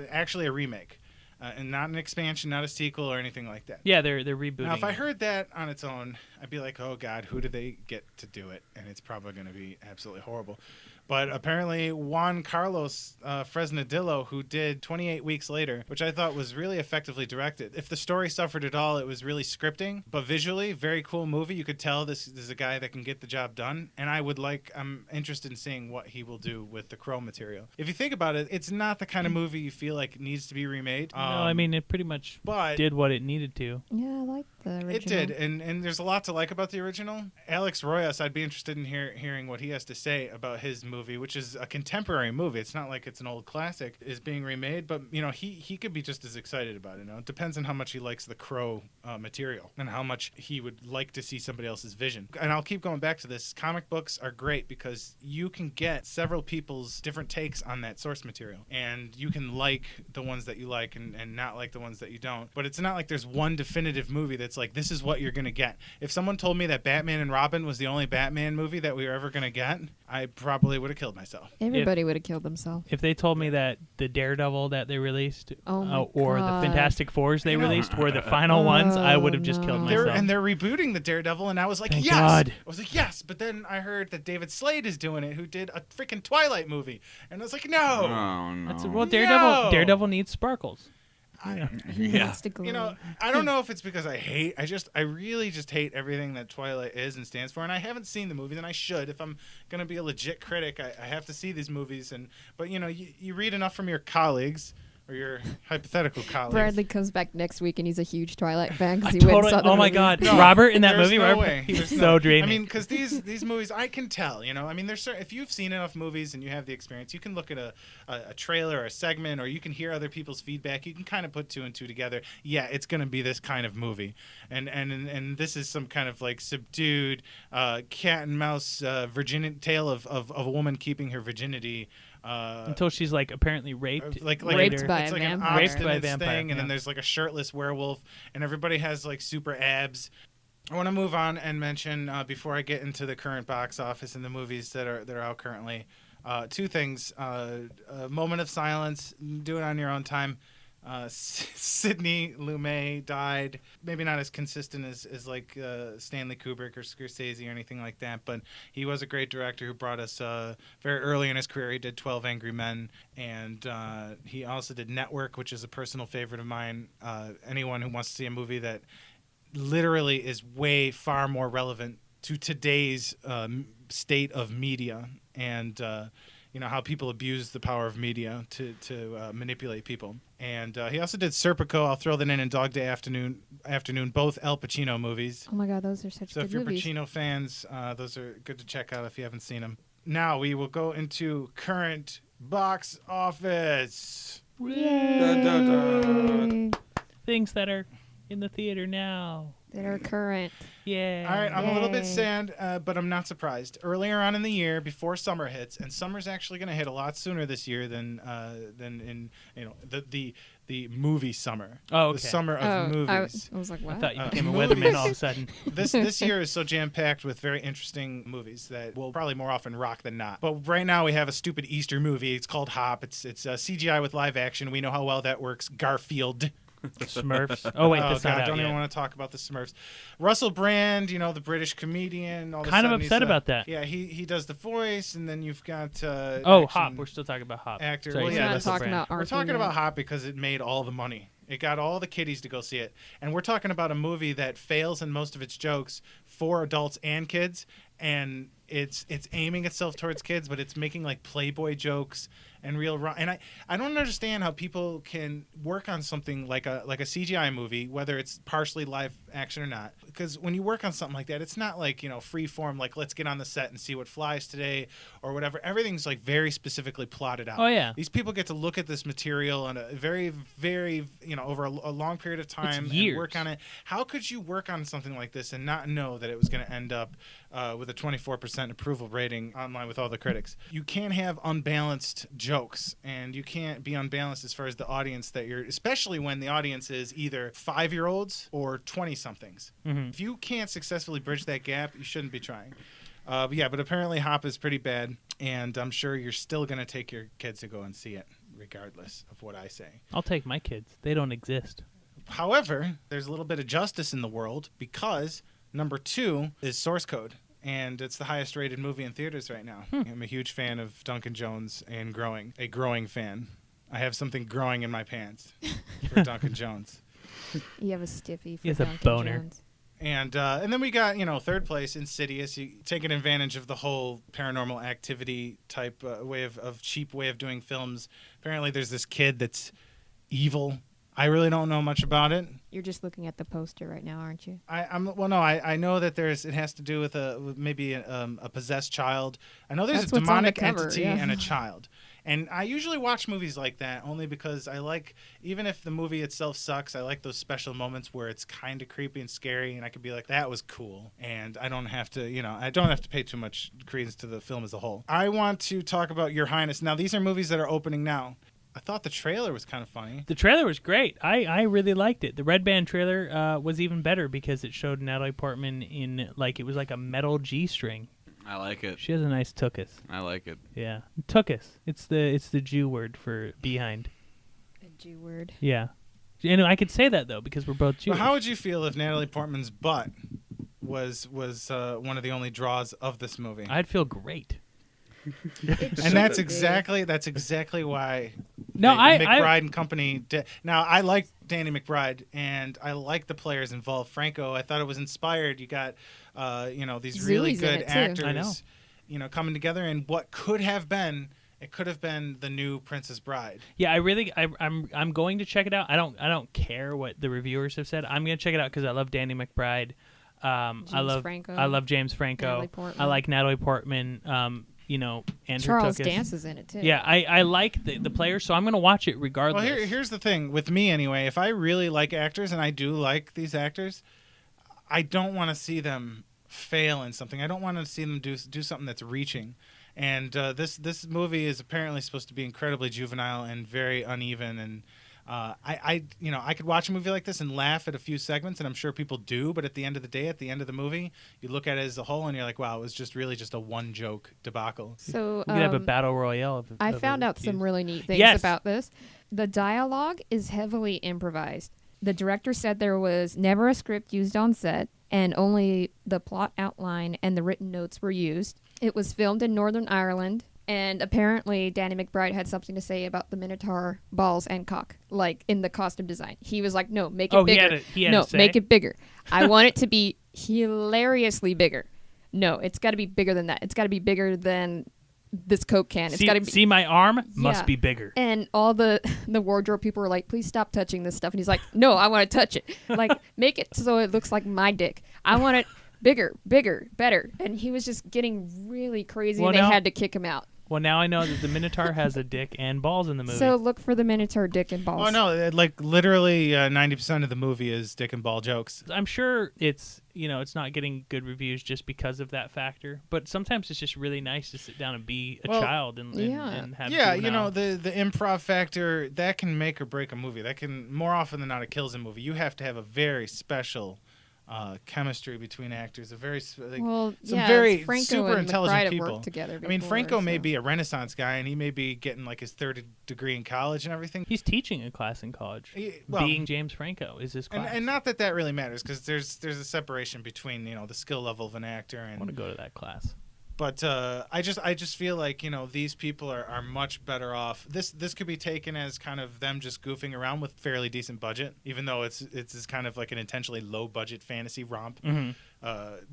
actually a remake. And not an expansion, not a sequel or anything like that. Yeah, they're rebooting. Now, if I it. heard that on its own, I'd be like, oh, God, who do they get to do it? And it's probably going to be absolutely horrible. But apparently Juan Carlos Fresnadillo, who did 28 Weeks Later, which I thought was really effectively directed. If the story suffered at all, it was really scripting. But visually, very cool movie. You could tell this is a guy that can get the job done. And I'm interested in seeing what he will do with the Crow material. If you think about it, it's not the kind of movie you feel like needs to be remade. No, I mean it pretty much did what it needed to. Yeah, I like the original. It did, and there's a lot to like about the original. Alex Royas, I'd be interested in hearing what he has to say about his movie, which is a contemporary movie. It's not like it's an old classic, is being remade, but you know he could be just as excited about it. You know, it depends on how much he likes the Crow material and how much he would like to see somebody else's vision. And I'll keep going back to this. Comic books are great because you can get several people's different takes on that source material, and you can like the ones that you like and not like the ones that you don't. But it's not like there's one definitive movie that's like, this is what you're gonna get. If someone told me that Batman and Robin was the only Batman movie that we were ever gonna get, I probably would have killed myself. Everybody would have killed themselves. If they told me that the Daredevil that they released or the God. Fantastic Fours they released were the final ones, I would have just killed myself. They're rebooting the Daredevil, and I was like, Thank yes. God. I was like, yes. But then I heard that David Slade is doing it, who did a freaking Twilight movie, and I was like, no. Oh no. Well, No. Daredevil needs sparkles. He wants to glow. You know, I don't know if it's because I really just hate everything that Twilight is and stands for, and I haven't seen the movies, and I should. If I'm gonna be a legit critic, I have to see these movies, but you know, you read enough from your colleagues or your hypothetical colleagues. Bradley comes back next week and he's a huge Twilight fan because he Totally. went and saw the Oh my movie. God, No, Robert in that there's movie, no Robert, way. he was There's so no- dreamy. I mean, because these movies, I can tell. You know, I mean, if you've seen enough movies and you have the experience, you can look at a trailer or a segment, or you can hear other people's feedback. You can kind of put two and two together. Yeah, it's going to be this kind of movie, and this is some kind of like subdued cat and mouse tale of a woman keeping her virginity. Until she's like apparently raped. Like Raped by it's a like an vampire. Raped by a obstinate vampire, thing, and yeah. then there's like a shirtless werewolf, and everybody has like super abs. I want to move on and mention before I get into the current box office and the movies that are out currently, two things. A moment of silence. Do it on your own time. Sidney Lumet died. Maybe not as consistent as like Stanley Kubrick or Scorsese or anything like that, but he was a great director who brought us very early in his career. He did 12 Angry Men, and he also did Network, which is a personal favorite of mine. Anyone who wants to see a movie that literally is way far more relevant to today's state of media and how people abuse the power of media to manipulate people. And he also did Serpico. I'll throw that in Dog Day Afternoon, both Al Pacino movies. Oh my God, those are such So good if you're movies. Pacino fans, those are good to check out if you haven't seen them. Now we will go into current box office. Yay. Things that are in the theater now. That are current. Yeah. All right, I'm a little bit Yay. sad, but I'm not surprised. Earlier on in the year, before summer hits, and summer's actually going to hit a lot sooner this year than in the movie summer. Oh, okay. The summer of movies. I was like, I what? thought you became a movies. weatherman all of a sudden. This year is so jam-packed with very interesting movies that will probably more often rock than not. But right now we have a stupid Easter movie. It's called Hop. It's CGI with live action. We know how well that works. Garfield. Smurfs. Oh wait, Oh that's God, not out don't yet. even want to talk about the Smurfs. Russell Brand, the British comedian. All of a Kind of sudden he's upset about that. Yeah, he does the voice, and then you've got Oh, action Hop. We're still talking about Hop. actor. Sorry, Well, We're yeah, not that's talking about We're Arthur talking yet. about Hop because it made all the money. It got all the kiddies to go see it, and we're talking about a movie that fails in most of its jokes for adults and kids, and it's aiming itself towards kids, but it's making like Playboy jokes and and I don't understand how people can work on something like a CGI movie, whether it's partially live action or not, because when you work on something like that, it's not like free form, like let's get on the set and see what flies today or whatever. Everything's like very specifically plotted out. Oh yeah. These people get to look at this material on a very, very, over a long period of time years. and work on it. How could you work on something like this and not know that it was going to end up with a 24% approval rating online with all the critics? You can't have unbalanced jokes, and you can't be unbalanced as far as the audience that you're, especially when the audience is either 5-year-olds or 20-somethings. Mhm. If you can't successfully bridge that gap, you shouldn't be trying. But apparently Hop is pretty bad, and I'm sure you're still going to take your kids to go and see it, regardless of what I say. I'll take my kids. They don't exist. However, there's a little bit of justice in the world because number 2 is Source Code, and it's the highest rated movie in theaters right now. I'm a huge fan of Duncan Jones and a growing fan. I have something growing in my pants for Duncan Jones. You have a stiffy for He has a Duncan boner. Jones. And then we got, third place, Insidious. You taking advantage of the whole paranormal activity type cheap way of doing films. Apparently there's this kid that's evil. I really don't know much about it. You're just looking at the poster right now, aren't you? I know that it has to do with maybe a possessed child. I know there's That's a what's on the demonic cover, entity yeah. and a child. And I usually watch movies like that only because I like, even if the movie itself sucks, I like those special moments where it's kind of creepy and scary, and I could be like, that was cool. And I don't have to pay too much credence to the film as a whole. I want to talk about Your Highness. Now, these are movies that are opening now. I thought the trailer was kind of funny. The trailer was great. I really liked it. The Red Band trailer was even better because it showed Natalie Portman in it was like a metal G-string. I like it. She has a nice tuchus. I like it. Yeah, tuchus. It's the Jew word for behind. A Jew word. Yeah, and I could say that though because we're both Jewish. But how would you feel if Natalie Portman's butt was one of the only draws of this movie? I'd feel great. And that's exactly why No, McBride and company did. Now, I like Danny McBride, and I like the players involved. Franco, I thought it was inspired. You got, these really Zooey's in good it, too. actors, I know. coming together, and what could have been. It could have been the new Princess Bride. Yeah, I'm going to check it out. I don't care what the reviewers have said. I'm going to check it out because I love Danny McBride. I love James Franco. Natalie Portman. I like Natalie Portman. Andrew Charles Tuchus. Dance is in it too. Yeah, I like the players, so I'm going to watch it regardless. Well, here's the thing with me anyway. If I really like actors, and I do like these actors, I don't want to see them fail in something. I don't want to see them do something that's reaching. And this movie is apparently supposed to be incredibly juvenile and very uneven. And I could watch a movie like this and laugh at a few segments, and I'm sure people do. But at the end of the day, at the end of the movie, you look at it as a whole, and you're like, wow, it was just really just a one joke debacle. So We could have a battle royale. I found out some really neat things Yes. about this. The dialogue is heavily improvised. The director said there was never a script used on set, and only the plot outline and the written notes were used. It was filmed in Northern Ireland, and apparently Danny McBride had something to say about the Minotaur balls and cock, like in the costume design. He was like, no, make it bigger. He had no, to say. make it bigger. I want it to be hilariously bigger. No, it's got to be bigger than that. It's got to be bigger than this Coke can. It's got to be. See my arm? Must Yeah. be bigger. And all the wardrobe people were like, please stop touching this stuff. And he's like, no, I want to touch it. Like, make it so it looks like my dick. I want it bigger, better. And he was just getting really crazy, Well, and they now- had to kick him out. Well, now I know that the Minotaur has a dick and balls in the movie. So look for the Minotaur dick and balls. Oh no! Like literally, 90% of the movie is dick and ball jokes. I'm sure it's it's not getting good reviews just because of that factor. But sometimes it's just really nice to sit down and be a Well, child and yeah. have Yeah, juvenile- the improv factor that can make or break a movie. That can more often than not it kills a movie. You have to have a very special chemistry between actors. A very Well, some yeah, very Franco super and intelligent McBride have people. worked together I mean, before, Franco may so- be a Renaissance guy, and he may be getting like his third degree in college and everything. He's teaching a class in college. Well, Being James Franco is his class. and not that really matters because there's a separation between the skill level of an actor I want to and. go to that class. But I just feel like these people are much better off. This could be taken as kind of them just goofing around with fairly decent budget, even though it's kind of like an intentionally low budget fantasy romp. Mm-hmm.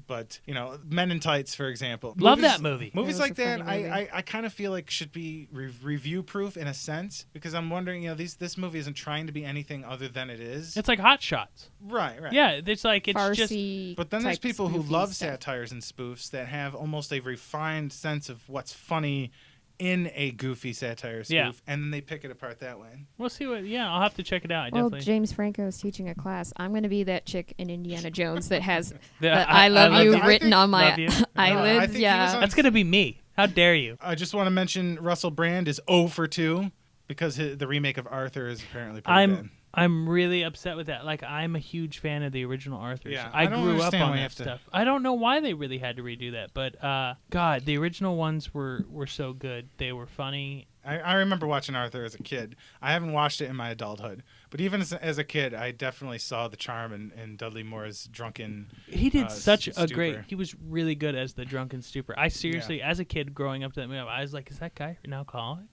But Men in Tights, for example, Love that movie. Movies It was like a that, funny movie. I kind of feel like should be review proof in a sense because I'm wondering, this movie isn't trying to be anything other than it is. It's like Hot Shots. Right. Yeah, it's like it's just Farsi But then there's type people who spoofy love stuff. satires and spoofs that have almost a refined sense of what's funny in a goofy satire spoof, Yeah. and then they pick it apart that way. we'll see what. Yeah, I'll have to check it out. I Well, definitely. James Franco is teaching a class. I'm going to be that chick in Indiana Jones that has The I love you I written think- on my Love you. I eyelids. think he was Yeah. on- That's gonna be me. How dare you? I just want to mention Russell Brand is 0 for 2 because the remake of Arthur is apparently pretty bad. I'm really upset with that. Like, I'm a huge fan of the original Arthur's. Yeah, I I don't grew up understand on why you that have to- stuff. I don't know why they really had to redo that, but God, the original ones were so good. They were funny. I remember watching Arthur as a kid. I haven't watched it in my adulthood, but even as a kid, I definitely saw the charm in Dudley Moore's drunken. He did such a Stupor. great. He was really good as the drunken stupor. I seriously, as a kid growing up to that movie, I was like, "Is that guy an alcoholic?"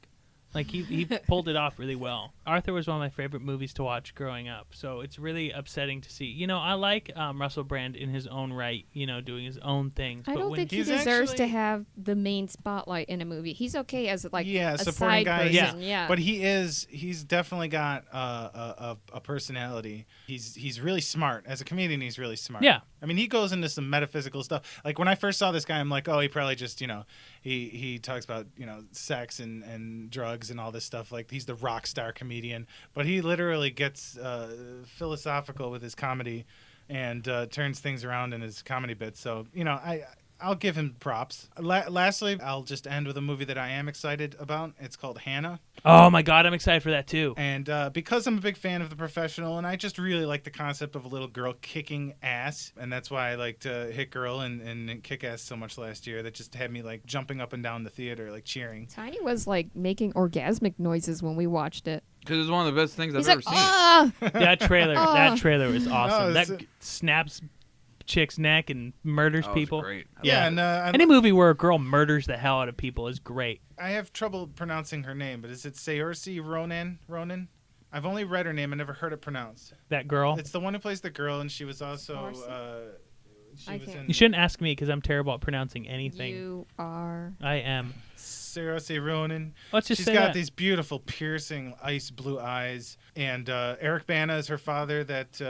Like he pulled it off really well. Arthur was one of my favorite movies to watch growing up, so it's really upsetting to see. I like Russell Brand in his own right, doing his own things. I but don't when think he He's deserves to actually- have the main spotlight in a movie. He's okay as a supporting side guy. person. Yeah. But he's definitely got a personality. He's really smart as a comedian. He's really smart. Yeah. I mean, he goes into some metaphysical stuff. Like when I first saw this guy, I'm like, oh, he probably just he talks about sex and drugs and all this stuff. Like he's the rock star comedian, but he literally gets philosophical with his comedy and turns things around in his comedy bits. So I'll give him props. Lastly, I'll just end with a movie that I am excited about. It's called Hannah. Oh my God, I'm excited for that too. And because I'm a big fan of The Professional, and I just really like the concept of a little girl kicking ass, and that's why I liked Hit Girl and Kick Ass so much last year. That just had me like jumping up and down the theater, like cheering. Tiny was like making orgasmic noises when we watched it. Because it's one of the best things I've He's ever like, seen. ah! That trailer was awesome. it's- That snaps chick's neck and murders Oh, it's people. great. Yeah, and Any movie where a girl murders the hell out of people is great. I have trouble pronouncing her name, but is it Saoirse Ronan? I've only read her name. I never heard it pronounced. That girl. It's the one who plays the girl, and she was also. I She was can't- in You shouldn't ask me because I'm terrible at pronouncing anything. You are. I am. Saoirse Ronan. Let's just She's say got that. these beautiful, piercing, ice blue eyes. And Eric Bana is her father that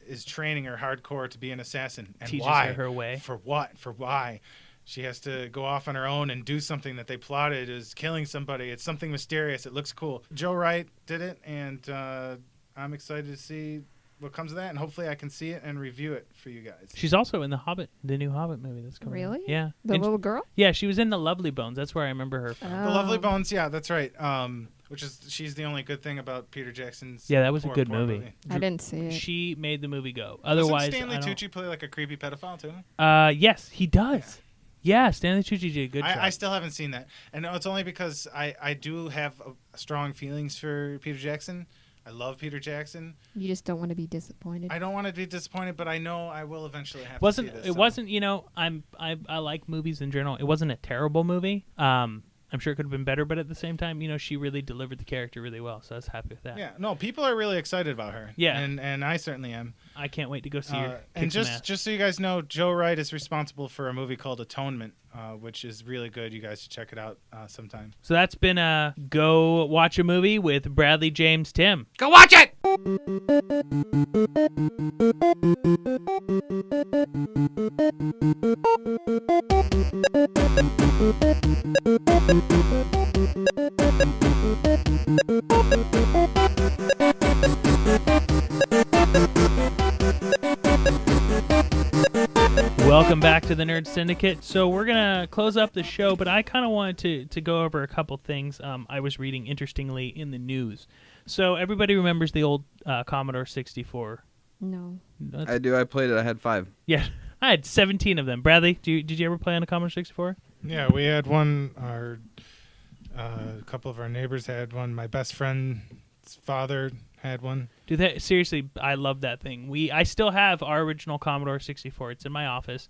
is training her hardcore to be an assassin. And Teaches why? her way. For what? For why? She has to go off on her own and do something that they plotted is killing somebody. It's something mysterious. It looks cool. Joe Wright did it, and I'm excited to see what comes of that. And hopefully I can see it and review it for you guys. She's also in the Hobbit, the new Hobbit movie that's coming. out. Really? Yeah. The And little girl? yeah, she was in the Lovely Bones. That's where I remember her from. The Lovely Bones, yeah, that's right. she's the only good thing about Peter Jackson's. Yeah, that was a poor good movie. I didn't see it. She made the movie go. Otherwise, doesn't Stanley Tucci play like a creepy pedophile too? Yes, he does. Yeah, Stanley Tucci did a good job. I still haven't seen that, and it's only because I do have strong feelings for Peter Jackson. I love Peter Jackson. You just don't want to be disappointed. I don't want to be disappointed, but I know I will eventually have wasn't to see this. it wasn't I like movies in general. It wasn't a terrible movie. I'm sure it could have been better, but at the same time, she really delivered the character really well, so I was happy with that. Yeah, no, people are really excited about her. Yeah, and I certainly am. I can't wait to go see her. And just so you guys know, Joe Wright is responsible for a movie called Atonement, which is really good. You guys should check it out sometime. So that's been Go Watch a Movie with Bradley James Timm. Go watch it! Welcome back to the Nerd Syndicate. So we're going to close up the show, but I kind of wanted to go over a couple things I was reading interestingly in the news. So everybody remembers the old Commodore 64. No. I do. I played it. I had 5. Yeah, I had 17 of them. Bradley, did you ever play on a Commodore 64? Yeah, we had one. A couple of our neighbors had one. My best friend's father had one. Dude, seriously, I love that thing. I still have our original Commodore 64. It's in my office.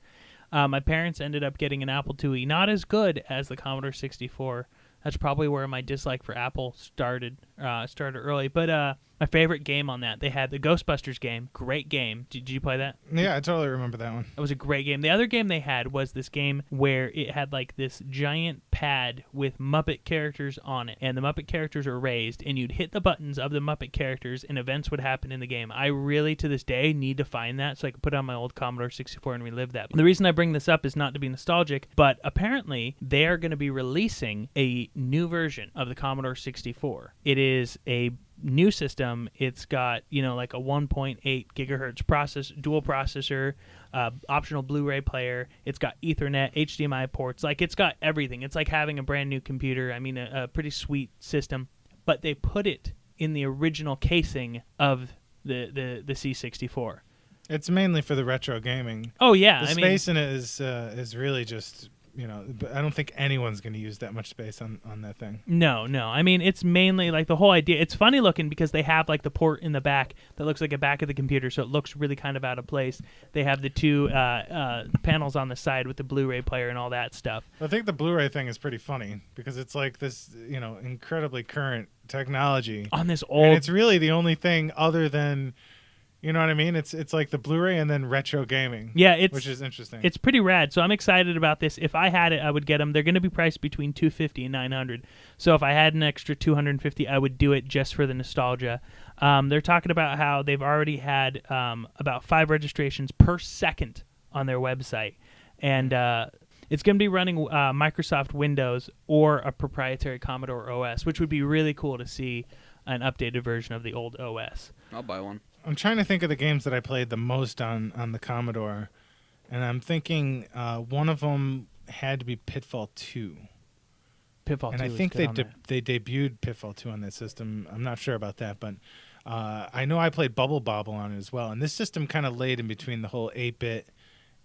My parents ended up getting an Apple IIe, not as good as the Commodore 64. That's probably where my dislike for Apple started early. But my favorite game on that, they had the Ghostbusters game. Great game. Did you play that? Yeah, I totally remember that one. It was a great game. The other game they had was this game where it had like this giant pad with Muppet characters on it. And the Muppet characters are raised, and you'd hit the buttons of the Muppet characters, and events would happen in the game. I really, to this day, need to find that so I can put it on my old Commodore 64 and relive that. The reason I bring this up is not to be nostalgic, but apparently they are going to be releasing a new version of the Commodore 64. It is a new system. It's got like a 1.8 gigahertz dual processor, optional Blu-ray player. It's got Ethernet, HDMI ports. Like, it's got everything. It's like having a brand new computer. I mean, a pretty sweet system. But they put it in the original casing of the C64. It's mainly for the retro gaming. Oh yeah, the space in it is really just. I don't think anyone's going to use that much space on that thing. No. I mean, it's mainly like the whole idea. It's funny looking because they have like the port in the back that looks like a back of the computer, so it looks really kind of out of place. They have the two panels on the side with the Blu-ray player and all that stuff. I think the Blu-ray thing is pretty funny because it's like this, incredibly current technology on this old. And it's really the only thing other than. You know what I mean? It's like the Blu-ray and then retro gaming. Yeah, which is interesting. It's pretty rad. So I'm excited about this. If I had it, I would get them. They're going to be priced between $250 and $900. So if I had an extra $250, I would do it just for the nostalgia. They're talking about how they've already had about 5 registrations per second on their website, and it's going to be running Microsoft Windows or a proprietary Commodore OS, which would be really cool to see an updated version of the old OS. I'll buy one. I'm trying to think of the games that I played the most on the Commodore, and I'm thinking one of them had to be Pitfall 2. Pitfall 2 and I think they debuted Pitfall 2 on that system. I'm not sure about that, but I know I played Bubble Bobble on it as well. And this system kind of laid in between the whole 8-bit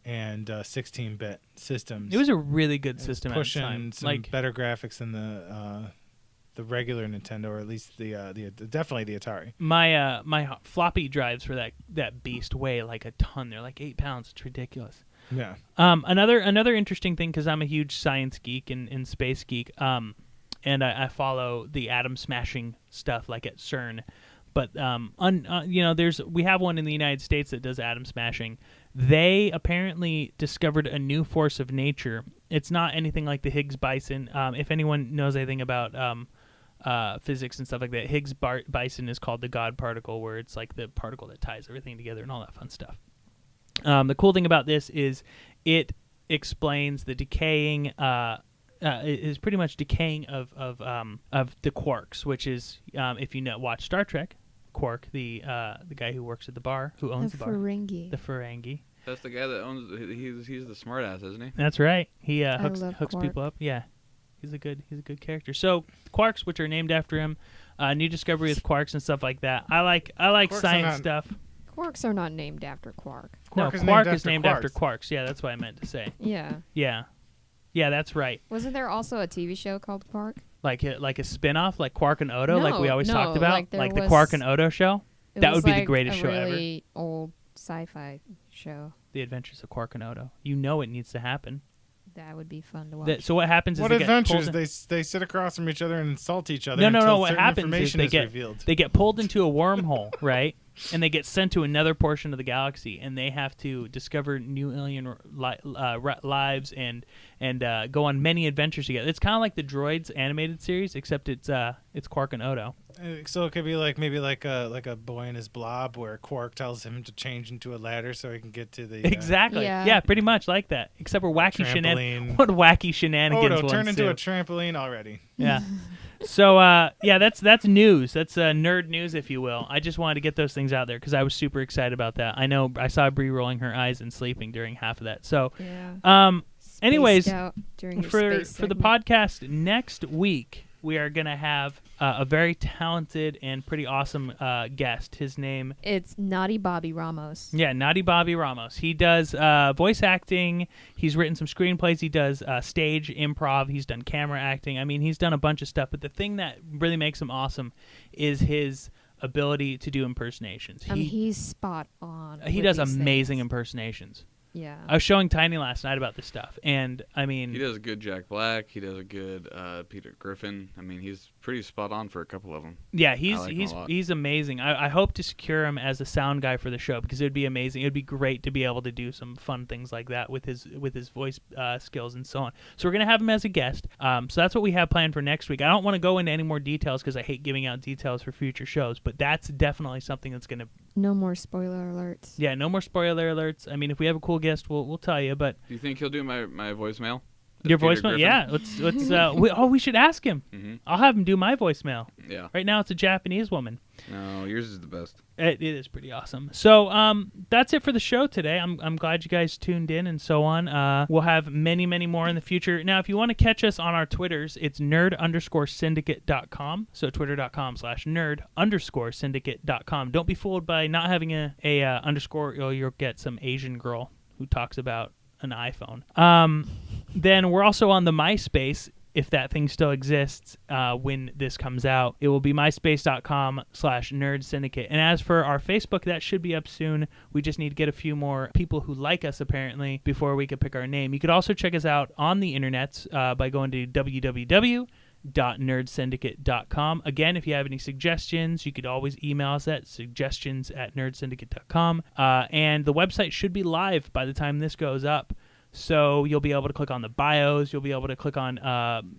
and 16-bit systems. It was a really good system at the time. Pushing some better graphics than the regular Nintendo, or at least the definitely the Atari. My floppy drives for that beast weigh like a ton. They're like 8 pounds. It's ridiculous. Yeah. Another interesting thing, because I'm a huge science geek and space geek, and I follow the atom smashing stuff like at CERN. But we have one in the United States that does atom smashing. They apparently discovered a new force of nature. It's not anything like the Higgs boson. If anyone knows anything about physics and stuff like that, Higgs boson is called the God particle, where it's like the particle that ties everything together and all that fun stuff. The cool thing about this is it explains the decaying. Is pretty much decaying of the quarks, which is if you watch Star Trek, Quark, the guy who works at the bar, who owns the bar, Ferengi. the Ferengi. That's the guy that owns. He's the smartass, isn't he? That's right. He hooks Quark. people up. Yeah. He's a good character. So quarks, which are named after him, new discovery with quarks and stuff like that. I like Quarks science stuff. Quarks are not named after Quark. No, Quark is named after quarks. Yeah, that's what I meant to say. Yeah. Yeah, that's right. Wasn't there also a TV show called Quark? Like a spin-off, like Quark and Odo, like we always No, talked about, like the Quark and Odo show. It That was would be the like greatest a show ever. really old sci-fi show. The Adventures of Quark and Odo. You know it needs to happen. That would be fun to watch. So what happens is What they get adventures? pulled in- they sit across from each other and insult each other. No. until What certain happens is information revealed. they get pulled into a wormhole, right? And they get sent to another portion of the galaxy, and they have to discover new alien lives and go on many adventures together. It's kind of like the Droids animated series, except it's Quark and Odo. So it could be like maybe like a Boy and His Blob, where Quark tells him to change into a ladder so he can get to the Exactly. Yeah. Yeah, pretty much like that. Except for wacky Trampoline. shenanigans. What wacky shenanigans? Odo will turn into ensue. a trampoline already. Yeah. So that's news. That's nerd news, if you will. I just wanted to get those things out there because I was super excited about that. I know I saw Bree rolling her eyes and sleeping during half of that. So, Yeah. anyways, Spaced out during your for space the segment. podcast next week, we are gonna have a very talented and pretty awesome guest. His name. It's Naughty Bobby Ramos. Yeah, Naughty Bobby Ramos. He does voice acting. He's written some screenplays. He does stage improv. He's done camera acting. I mean, he's done a bunch of stuff. But the thing that really makes him awesome is his ability to do impersonations. He's spot on. He with does these amazing things. impersonations. Yeah. I was showing Tiny last night about this stuff, and I mean, He does a good Jack Black. He does a good Peter Griffin. I mean, he's pretty spot on for a couple of them. yeah, I like him a lot. he's amazing. I hope to secure him as a sound guy for the show because it would be amazing. It would be great to be able to do some fun things like that with his voice skills and so on. So we're gonna have him as a guest. So that's what we have planned for next week. I don't want to go into any more details because I hate giving out details for future shows, but that's definitely something that's gonna. No more spoiler alerts. Yeah, no more spoiler alerts. I mean, if we have a cool guest, we'll tell you. But Do you think he'll do my voicemail? your Peter voicemail, Griffin? yeah. Let's. We should ask him. Mm-hmm. I'll have him do my voicemail. Yeah. Right now, it's a Japanese woman. No, yours is the best. It is pretty awesome. So that's it for the show today. I'm glad you guys tuned in and so on. We'll have many, many more in the future. Now, if you want to catch us on our Twitters, it's nerd_syndicate.com. So twitter.com/nerd_syndicate.com. Don't be fooled by not having a underscore. You'll get some Asian girl who talks about an iPhone. Then we're also on the MySpace. If that thing still exists when this comes out, it will be myspace.com/nerd syndicate. And as for our Facebook, that should be up soon. We just need to get a few more people who like us, apparently, before we could pick our name. You could also check us out on the internets by going to www.nerdsyndicate.com. Again, if you have any suggestions, you could always email us at suggestions@nerdsyndicate.com. And the website should be live by the time this goes up. So you'll be able to click on the bios. You'll be able to click on.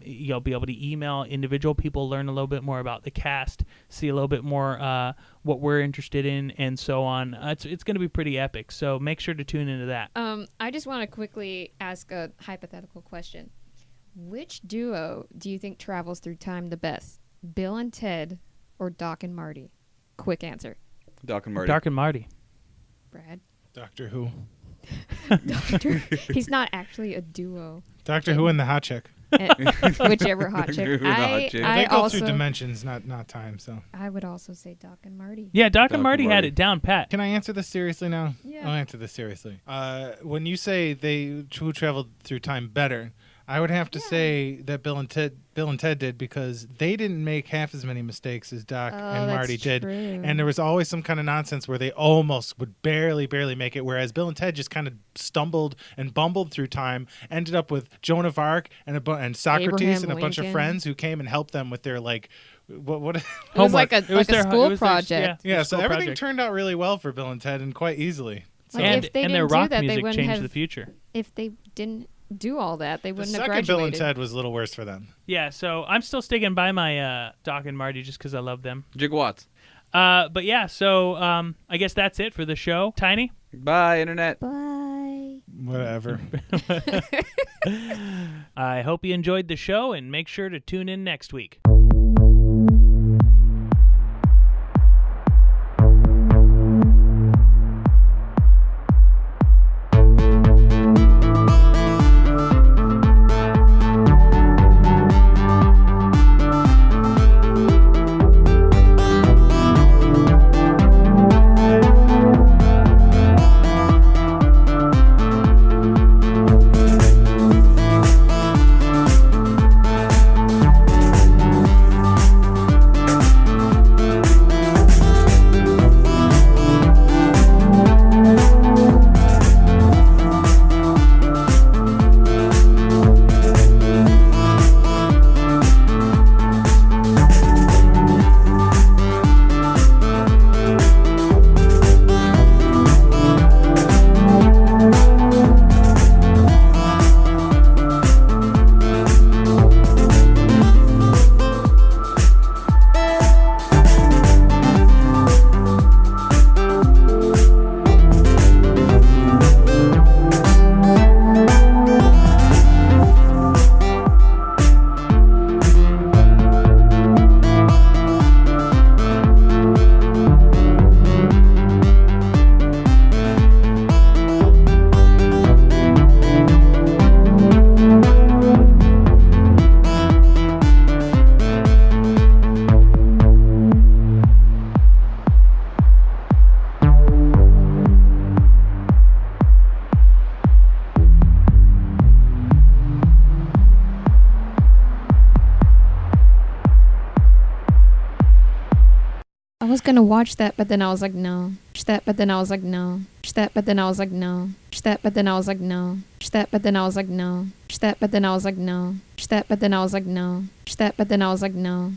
You'll be able to email individual people, learn a little bit more about the cast, see a little bit more what we're interested in, and so on. It's going to be pretty epic. So make sure to tune into that. I just want to quickly ask a hypothetical question. Which duo do you think travels through time the best? Bill and Ted or Doc and Marty? Quick answer. Doc and Marty. Doc and Marty. Brad? Doctor Who. He's not actually a duo. Doctor Who and the hot chick. Whichever hot chick. Who and the hot chick. They go also, through dimensions, not time. So I would also say Doc and Marty. Yeah, Doc Doc and Marty and had Marty. it down pat. can I answer this seriously now? Yeah. I'll answer this seriously. When you say who traveled through time better, I would have to say that Bill and Ted did, because they didn't make half as many mistakes as Doc and Marty did. True. And there was always some kind of nonsense where they almost would barely make it, whereas Bill and Ted just kind of stumbled and bumbled through time, ended up with Joan of Arc and Socrates Abraham and a bunch of Lincoln. friends who came and helped them with their, like, what It was like a, It was their- school it was their- project. yeah, their so school everything project. turned out really well for Bill and Ted, and quite easily. Like, and if they and their didn't do rock that, they music wouldn't changed have- the future. If they didn't do all that, they The wouldn't have second Bill and graduated. Ted was a little worse for them. Yeah, so I'm still sticking by my Doc and Marty just because I love them. Jig Watts. But yeah, so I guess that's it for the show. Tiny? Bye, Internet. Bye. Whatever. I hope you enjoyed the show, and make sure to tune in next week. was gonna watch that, but then I was like, no. Watch that, but then I was like, no. Watch that, but then I was like, no. Watch that, but then I was like, no. Watch that, but then I was like, no. Watch that, but then I was like, no. Watch that, but then I was like, no. Watch that, but then I was like, no.